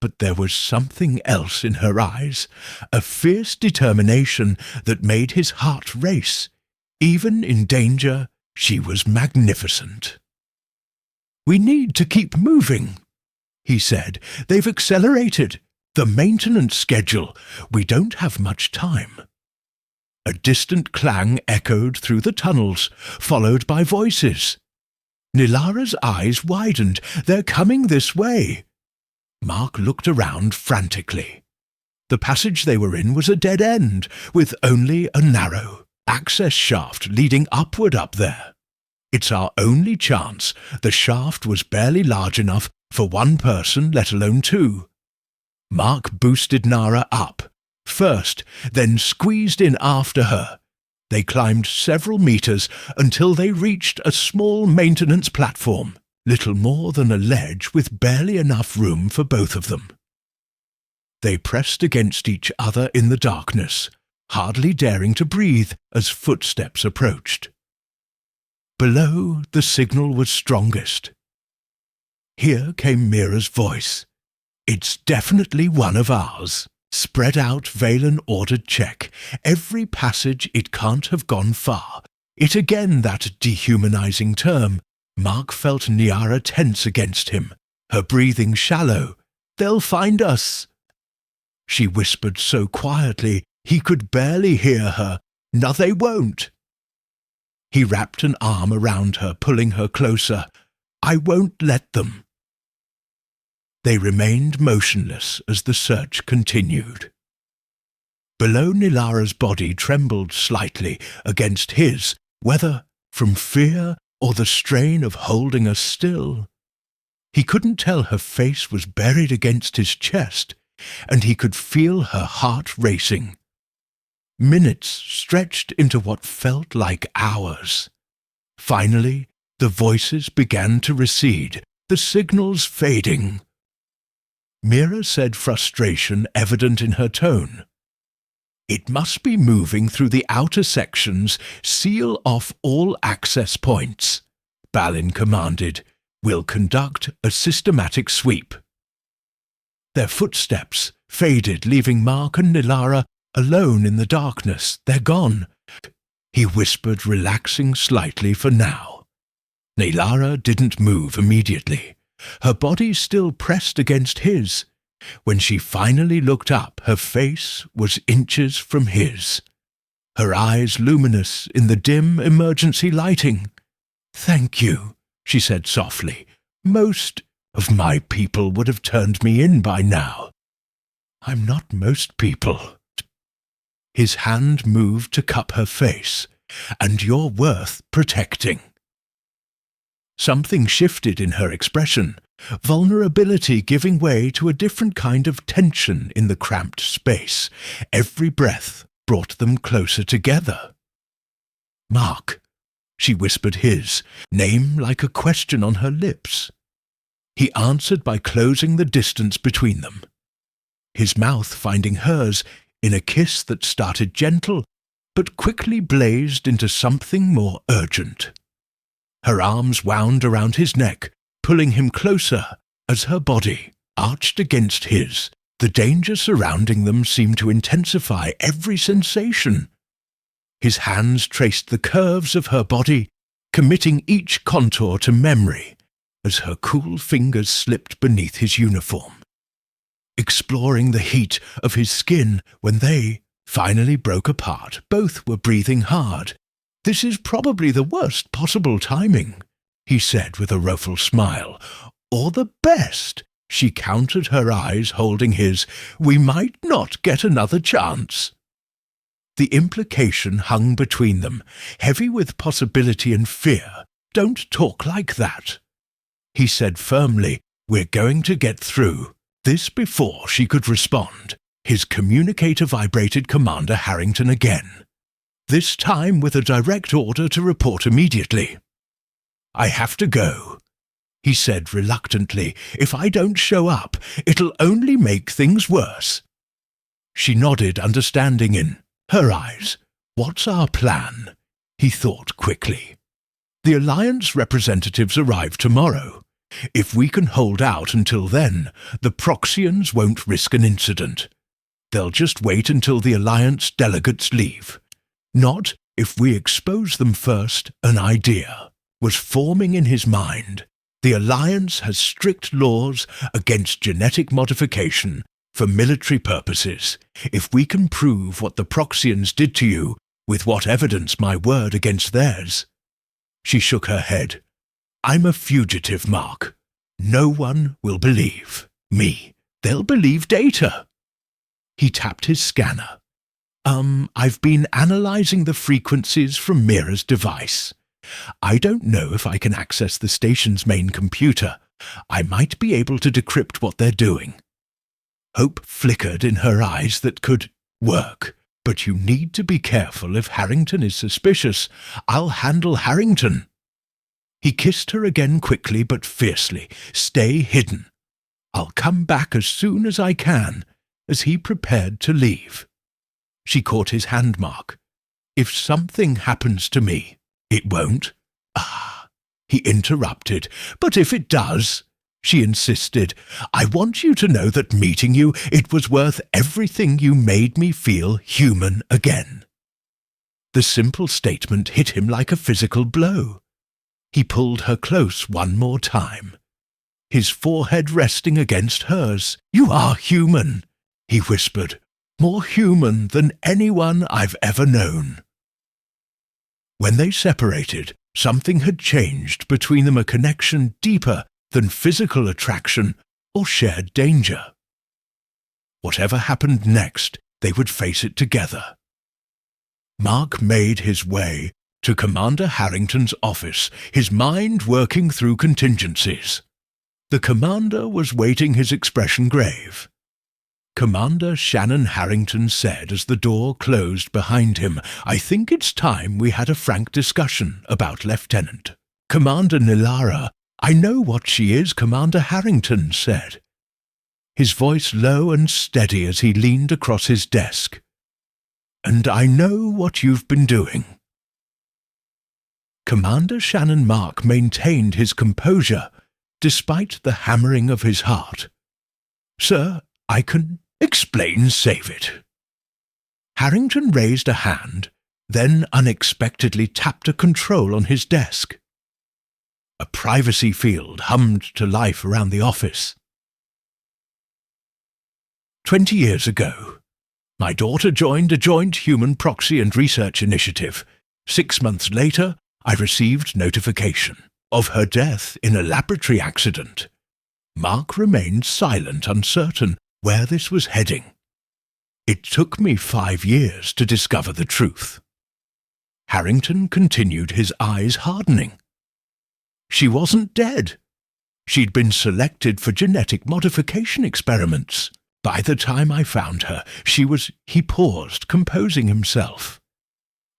but there was something else in her eyes, a fierce determination that made his heart race. Even in danger, she was magnificent. "We need to keep moving," he said. "They've accelerated the maintenance schedule. We don't have much time." A distant clang echoed through the tunnels, followed by voices. Nilara's eyes widened. "They're coming this way." Mark looked around frantically. The passage they were in was a dead end, with only a narrow access shaft leading upward up there. "It's our only chance." The shaft was barely large enough for one person, let alone 2. Mark boosted Nara up first, then squeezed in after her. They climbed several meters until they reached a small maintenance platform, little more than a ledge with barely enough room for both of them. They pressed against each other in the darkness, hardly daring to breathe as footsteps approached. Below, the signal was strongest. Here came Mira's voice. "It's definitely one of ours." Spread out, Valen ordered check. Every passage, it can't have gone far. It again, that dehumanizing term. Mark felt Niara tense against him, her breathing shallow. "They'll find us," she whispered so quietly he could barely hear her. "No, they won't." He wrapped an arm around her, pulling her closer. "I won't let them." They remained motionless as the search continued. Below, Nilara's body trembled slightly against his, whether from fear or the strain of holding us still. He couldn't tell her face was buried against his chest, and he could feel her heart racing. Minutes stretched into what felt like hours. Finally, the voices began to recede, the signals fading. Mira said, frustration evident in her tone. "It must be moving through the outer sections. Seal off all access points," Balin commanded. "We'll conduct a systematic sweep." Their footsteps faded, leaving Mark and Nilara alone in the darkness. "They're gone," he whispered, relaxing slightly for now. Nilara didn't move immediately, her body still pressed against his. When she finally looked up, her face was inches from his, her eyes luminous in the dim emergency lighting. "Thank you," she said softly. "Most of my people would have turned me in by now." "I'm not most people." His hand moved to cup her face. "And you're worth protecting." Something shifted in her expression, vulnerability giving way to a different kind of tension in the cramped space. Every breath brought them closer together. "Mark," she whispered his name like a question on her lips. He answered by closing the distance between them, his mouth finding hers in a kiss that started gentle but quickly blazed into something more urgent. Her arms wound around his neck, pulling him closer as her body arched against his. The danger surrounding them seemed to intensify every sensation. His hands traced the curves of her body, committing each contour to memory as her cool fingers slipped beneath his uniform, exploring the heat of his skin. When they finally broke apart, both were breathing hard. "This is probably the worst possible timing," he said with a rueful smile. "Or the best," she countered, her eyes holding his. "We might not get another chance." The implication hung between them, heavy with possibility and fear. "Don't talk like that," he said firmly. "We're going to get through." This before she could respond. His communicator vibrated Commander Harrington again, this time with a direct order to report immediately. "I have to go," he said reluctantly. "If I don't show up, it'll only make things worse." She nodded, understanding in her eyes. "What's our plan?" he thought quickly. "The Alliance representatives arrive tomorrow. If we can hold out until then, the Proxians won't risk an incident. They'll just wait until the Alliance delegates leave. Not if we expose them first." An idea was forming in his mind. The Alliance has strict laws against genetic modification for military purposes. If we can prove what the Proxians did to you, with what evidence my word against theirs? She shook her head. "I'm a fugitive, Mark. No one will believe me. They'll believe Data." He tapped his scanner. I've been analyzing the frequencies from Mira's device. I don't know if I can access the station's main computer. I might be able to decrypt what they're doing." Hope flickered in her eyes. "That could work, but you need to be careful. If Harrington is suspicious, I'll handle Harrington." He kissed her again quickly but fiercely. "Stay hidden. I'll come back as soon as I can," as he prepared to leave. She caught his hand. "Mark, if something happens to me, it won't." "Ah," he interrupted. "But if it does," she insisted, "I want you to know that meeting you, it was worth everything. You made me feel human again." The simple statement hit him like a physical blow. He pulled her close one more time, his forehead resting against hers. "You are human," he whispered, "more human than anyone I've ever known." When they separated, something had changed between them, a connection deeper than physical attraction or shared danger. Whatever happened next, they would face it together. Mark made his way to Commander Harrington's office, his mind working through contingencies. The commander was waiting, his expression grave. Commander Shannon Harrington said as the door closed behind him, "I think it's time we had a frank discussion about Lieutenant." "Commander Nilara, I know what she is," Commander Harrington said, his voice low and steady as he leaned across his desk. "And I know what you've been doing." Commander Shannon Mark maintained his composure, despite the hammering of his heart. "Sir, I can explain, save it." Harrington raised a hand, then unexpectedly tapped a control on his desk. A privacy field hummed to life around the office. 20 years ago, my daughter joined a joint human proxy and research initiative. 6 months later, I received notification of her death in a laboratory accident. Mark remained silent, uncertain where this was heading. It took me 5 years to discover the truth. Harrington continued, his eyes hardening. She wasn't dead. She'd been selected for genetic modification experiments. By the time I found her, he paused, composing himself.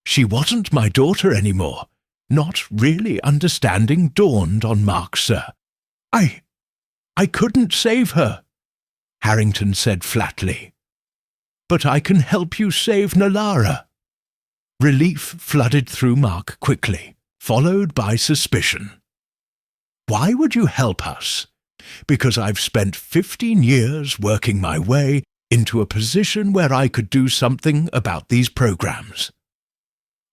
She wasn't my daughter anymore. Not really understanding dawned on Mark, sir. I couldn't save her," Harrington said flatly. "But I can help you save Nilara." Relief flooded through Mark quickly, followed by suspicion. "Why would you help us?" "Because I've spent 15 years working my way into a position where I could do something about these programs."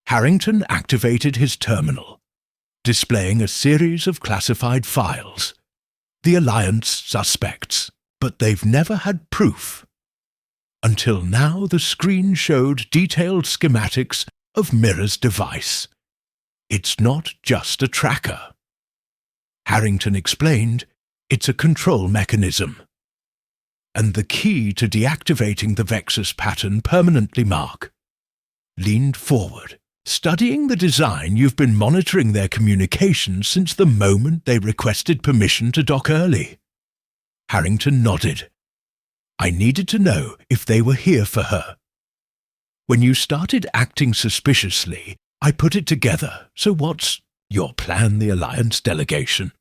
Harrington activated his terminal, displaying a series of classified files. The Alliance suspects, but they've never had proof. Until now, the screen showed detailed schematics of Mira's device. It's not just a tracker. Harrington explained, it's a control mechanism. And the key to deactivating the Vexus pattern permanently, Mark. Leaned forward. "Studying the design, you've been monitoring their communications since the moment they requested permission to dock early." Harrington nodded. "I needed to know if they were here for her. When you started acting suspiciously, I put it together. So what's your plan?" The Alliance delegation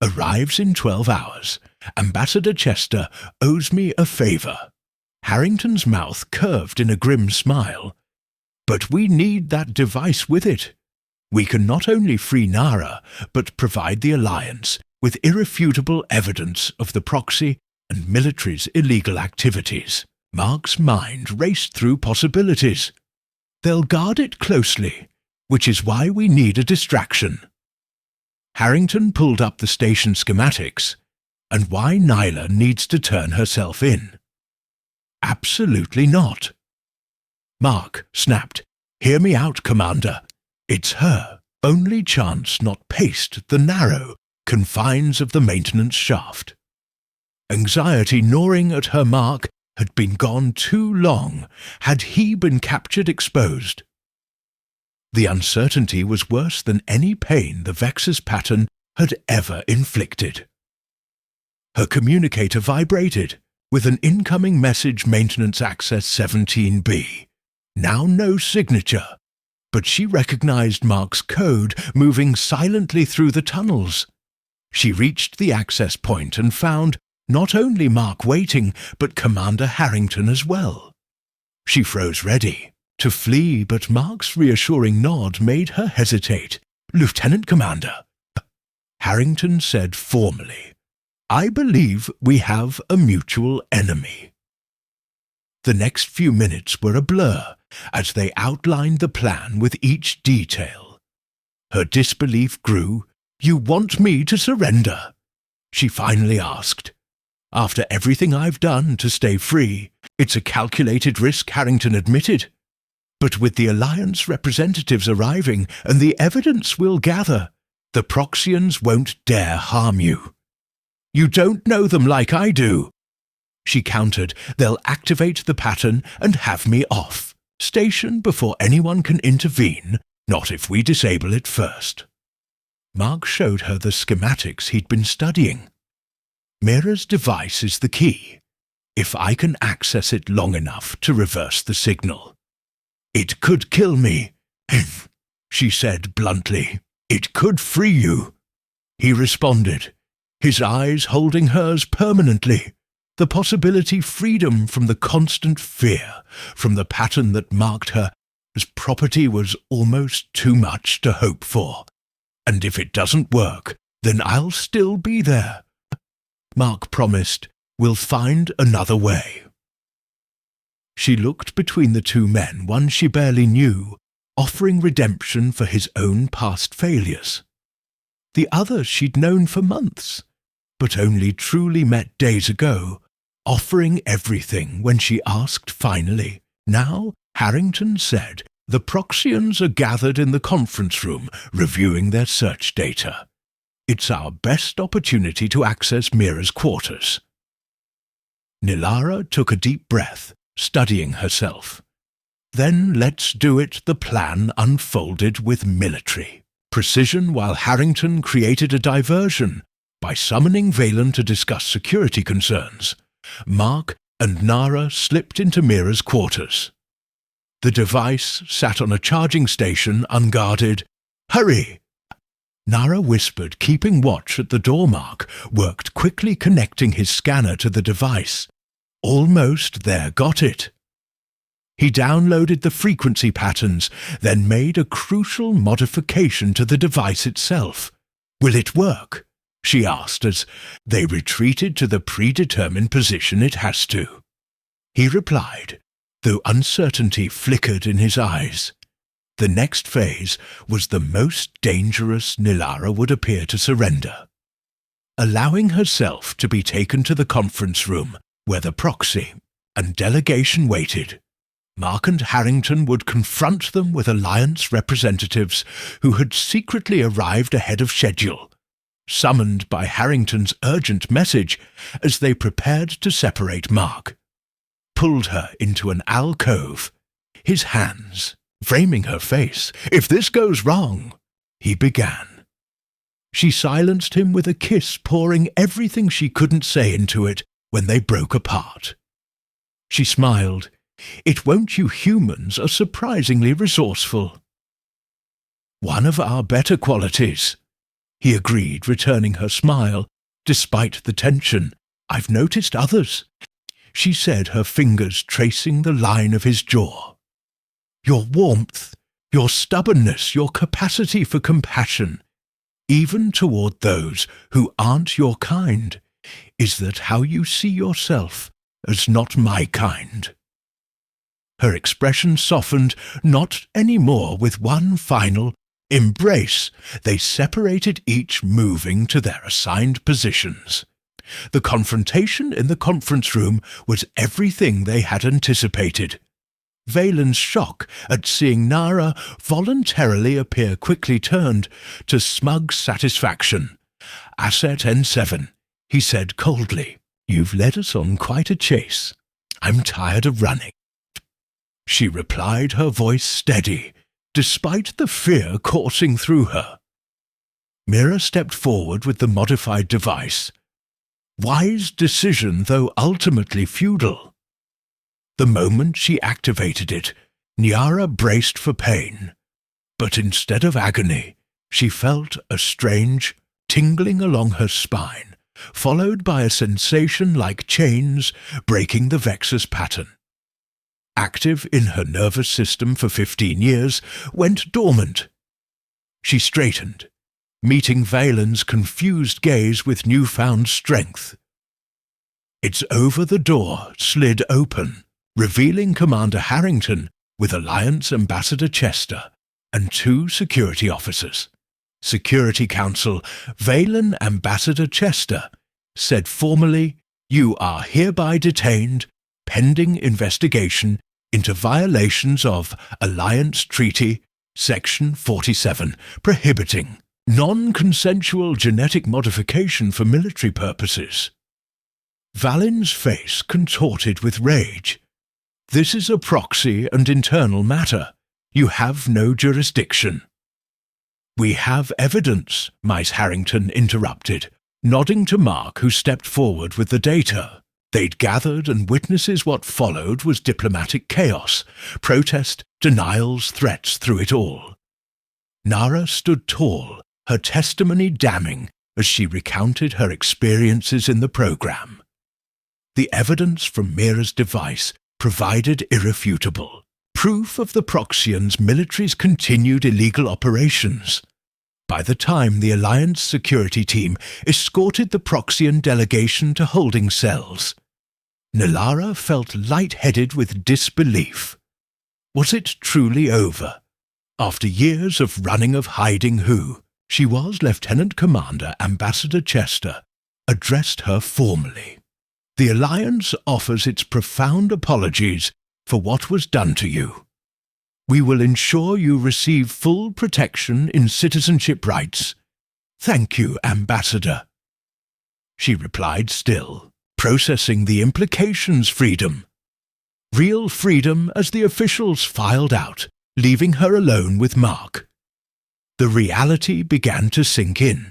arrives in 12 hours. Ambassador Chester owes me a favor. Harrington's mouth curved in a grim smile. "But we need that device with it. We can not only free Nara, but provide the Alliance with irrefutable evidence of the proxy and military's illegal activities." Mark's mind raced through possibilities. "They'll guard it closely, which is why we need a distraction." Harrington pulled up the station schematics, and why Nyla needs to turn herself in. "Absolutely not." Mark snapped, "Hear me out, Commander. It's her only chance not paced the narrow confines of the maintenance shaft." Anxiety gnawing at her Mark had been gone too long. Had he been captured exposed? The uncertainty was worse than any pain the Vexus pattern had ever inflicted. Her communicator vibrated with an incoming message, Maintenance Access 17B. Now no signature, but she recognized Mark's code moving silently through the tunnels. She reached the access point and found not only Mark waiting, but Commander Harrington as well. She froze ready to flee, but Mark's reassuring nod made her hesitate. "Lieutenant Commander," Harrington said formally, "I believe we have a mutual enemy." The next few minutes were a blur as they outlined the plan with each detail. Her disbelief grew. "You want me to surrender?" she finally asked. "After everything I've done to stay free, it's a calculated risk," Harrington admitted. "But with the Alliance representatives arriving and the evidence we'll gather, the Proxians won't dare harm you." "You don't know them like I do," she countered. "They'll activate the pattern and have me off. Station before anyone can intervene. Not if we disable it first. Mark showed her the schematics he'd been studying. Mira's device is the key, if I can access it long enough to reverse the signal. It could kill me, she said bluntly. It could free you. He responded, his eyes holding hers permanently. The possibility freedom from the constant fear, from the pattern that marked her as property was almost too much to hope for. And if it doesn't work, then I'll still be there. Mark promised, we'll find another way. She looked between the two men, one she barely knew, offering redemption for his own past failures. The other she'd known for months, but only truly met days ago, offering everything when she asked finally. Now, Harrington said, the Proxians are gathered in the conference room, reviewing their search data. It's our best opportunity to access Mira's quarters. Nilara took a deep breath, studying herself. Then let's do it, the plan unfolded with military precision while Harrington created a diversion by summoning Valen to discuss security concerns. Mark and Nara slipped into Mira's quarters. The device sat on a charging station, unguarded. Hurry! Nara whispered, keeping watch at the door. Mark worked quickly, connecting his scanner to the device. Almost there, got it. He downloaded the frequency patterns, then made a crucial modification to the device itself. Will it work? She asked as they retreated to the predetermined position it has to. He replied, though uncertainty flickered in his eyes. The next phase was the most dangerous Nilara would appear to surrender. Allowing herself to be taken to the conference room, where the proxy and delegation waited, Mark and Harrington would confront them with Alliance representatives who had secretly arrived ahead of schedule, summoned by Harrington's urgent message as they prepared to separate. Mark pulled her into an alcove, his hands framing her face. If this goes wrong, he began. She silenced him with a kiss, pouring everything she couldn't say into it when they broke apart. She smiled. It won't. You humans are surprisingly resourceful. One of our better qualities, he agreed, returning her smile, despite the tension. I've noticed others, she said, her fingers tracing the line of his jaw. Your warmth, your stubbornness, your capacity for compassion, even toward those who aren't your kind. Is that how you see yourself as not my kind? Her expression softened. Not anymore. With one final embrace, they separated, each moving to their assigned positions. The confrontation in the conference room was everything they had anticipated. Valen's shock at seeing Nara voluntarily appear quickly turned to smug satisfaction. Asset N7, he said coldly. You've led us on quite a chase. I'm tired of running. She replied, her voice steady, despite the fear coursing through her. Mira stepped forward with the modified device. Wise decision, though ultimately futile. The moment she activated it, Niara braced for pain. But instead of agony, she felt a strange tingling along her spine, followed by a sensation like chains breaking the Vexus pattern. Active in her nervous system for 15 years, went dormant. She straightened, meeting Valen's confused gaze with newfound strength. Its over the door slid open, revealing Commander Harrington with Alliance Ambassador Chester and 2 security officers. Security Council, Valen Ambassador Chester, said formally, you are hereby detained, pending investigation into violations of Alliance Treaty, Section 47, prohibiting non-consensual genetic modification for military purposes. Valen's face contorted with rage. This is a proxy and internal matter. You have no jurisdiction." "We have evidence," Mice Harrington interrupted, nodding to Mark, who stepped forward with the data. They'd gathered, and witnesses what followed was diplomatic chaos, protest, denials, threats through it all. Nara stood tall, her testimony damning, as she recounted her experiences in the program. The evidence from Mira's device provided irrefutable proof of the Proxians' military's continued illegal operations. By the time the Alliance security team escorted the Proxian delegation to holding cells, Nilara felt lightheaded with disbelief. Was it truly over? After years of running of hiding who, she was Lieutenant Commander Ambassador Chester, addressed her formally. "The Alliance offers its profound apologies for what was done to you. We will ensure you receive full protection in citizenship rights. Thank you, Ambassador." She replied still, processing the implications. Freedom. Real freedom as the officials filed out, leaving her alone with Mark. The reality began to sink in.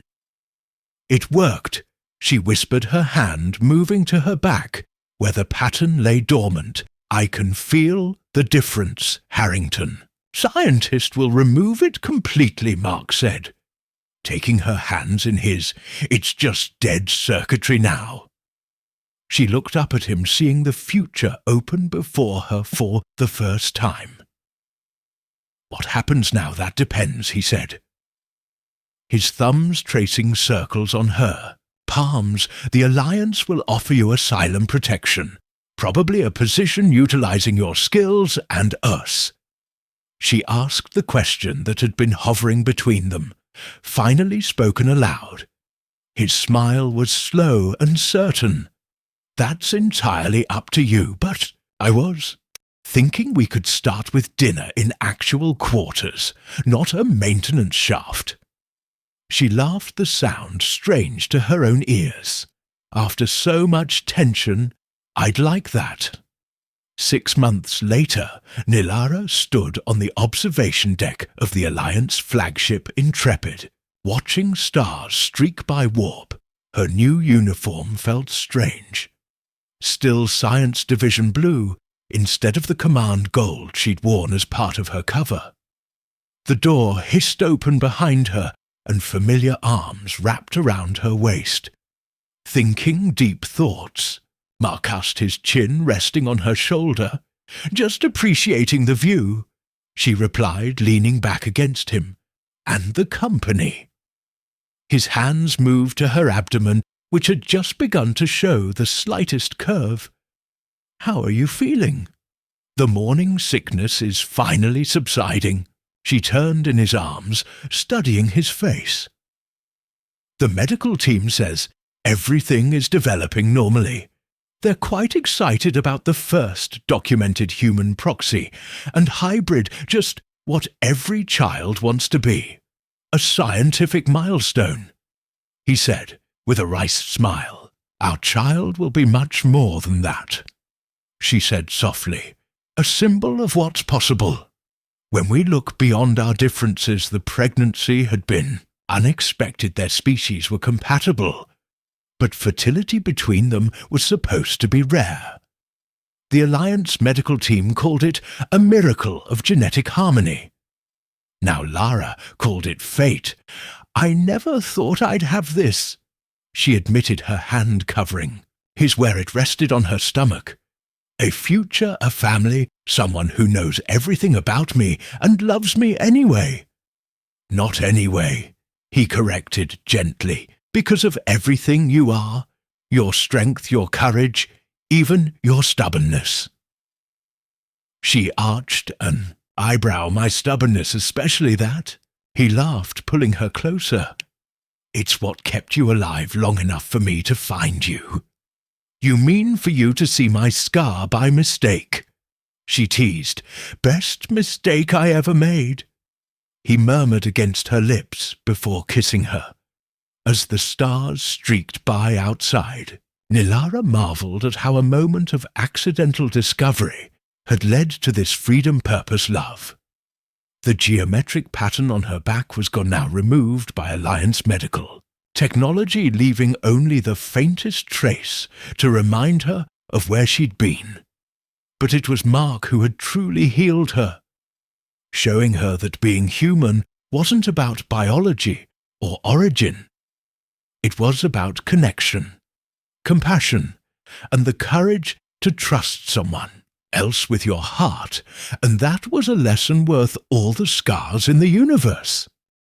"It worked," she whispered, her hand moving to her back, where the pattern lay dormant. "I can feel the difference, Harrington." "Scientist will remove it completely," Mark said, taking her hands in his. "It's just dead circuitry now." She looked up at him, seeing the future open before her for the first time. "What happens now, that depends," he said, his thumbs tracing circles on her palms. "The Alliance will offer you asylum protection, probably a position utilizing your skills and us." She asked the question that had been hovering between them, finally spoken aloud. His smile was slow and certain. "That's entirely up to you, but I was thinking we could start with dinner in actual quarters, not a maintenance shaft." She laughed, the sound strange to her own ears. "After so much tension, I'd like that." 6 months later, Nilara stood on the observation deck of the Alliance flagship Intrepid, watching stars streak by warp. Her new uniform felt strange. Still Science Division blue, instead of the command gold she'd worn as part of her cover. The door hissed open behind her, and familiar arms wrapped around her waist. Thinking deep thoughts, Mark asked, his chin resting on her shoulder. "Just appreciating the view," she replied, leaning back against him. "And the company." His hands moved to her abdomen, which had just begun to show the slightest curve. "How are you feeling?" "The morning sickness is finally subsiding." She turned in his arms, studying his face. "The medical team says everything is developing normally. They're quite excited about the first documented human proxy, and hybrid, just what every child wants to be. A scientific milestone," he said, with a wry smile. "Our child will be much more than that," she said softly. "A symbol of what's possible. When we look beyond our differences, the pregnancy had been unexpected. Their species were compatible, but fertility between them was supposed to be rare. The Alliance medical team called it a miracle of genetic harmony. Now Lara called it fate. I never thought I'd have this," she admitted, her hand covering his where it rested on her stomach. "A future, a family, someone who knows everything about me and loves me anyway." "Not anyway," he corrected gently, "because of everything you are, your strength, your courage, even your stubbornness." She arched an eyebrow. "My stubbornness, especially that?" He laughed, pulling her closer. "It's what kept you alive long enough for me to find you." "You mean for you to see my scar by mistake?" she teased. "Best mistake I ever made." He murmured against her lips before kissing her. As the stars streaked by outside, Nilara marveled at how a moment of accidental discovery had led to this freedom-purpose love. The geometric pattern on her back was now removed by Alliance Medical, technology leaving only the faintest trace to remind her of where she'd been. But it was Mark who had truly healed her, showing her that being human wasn't about biology or origin. It was about connection, compassion, and the courage to trust someone else with your heart, and that was a lesson worth all the scars in the universe.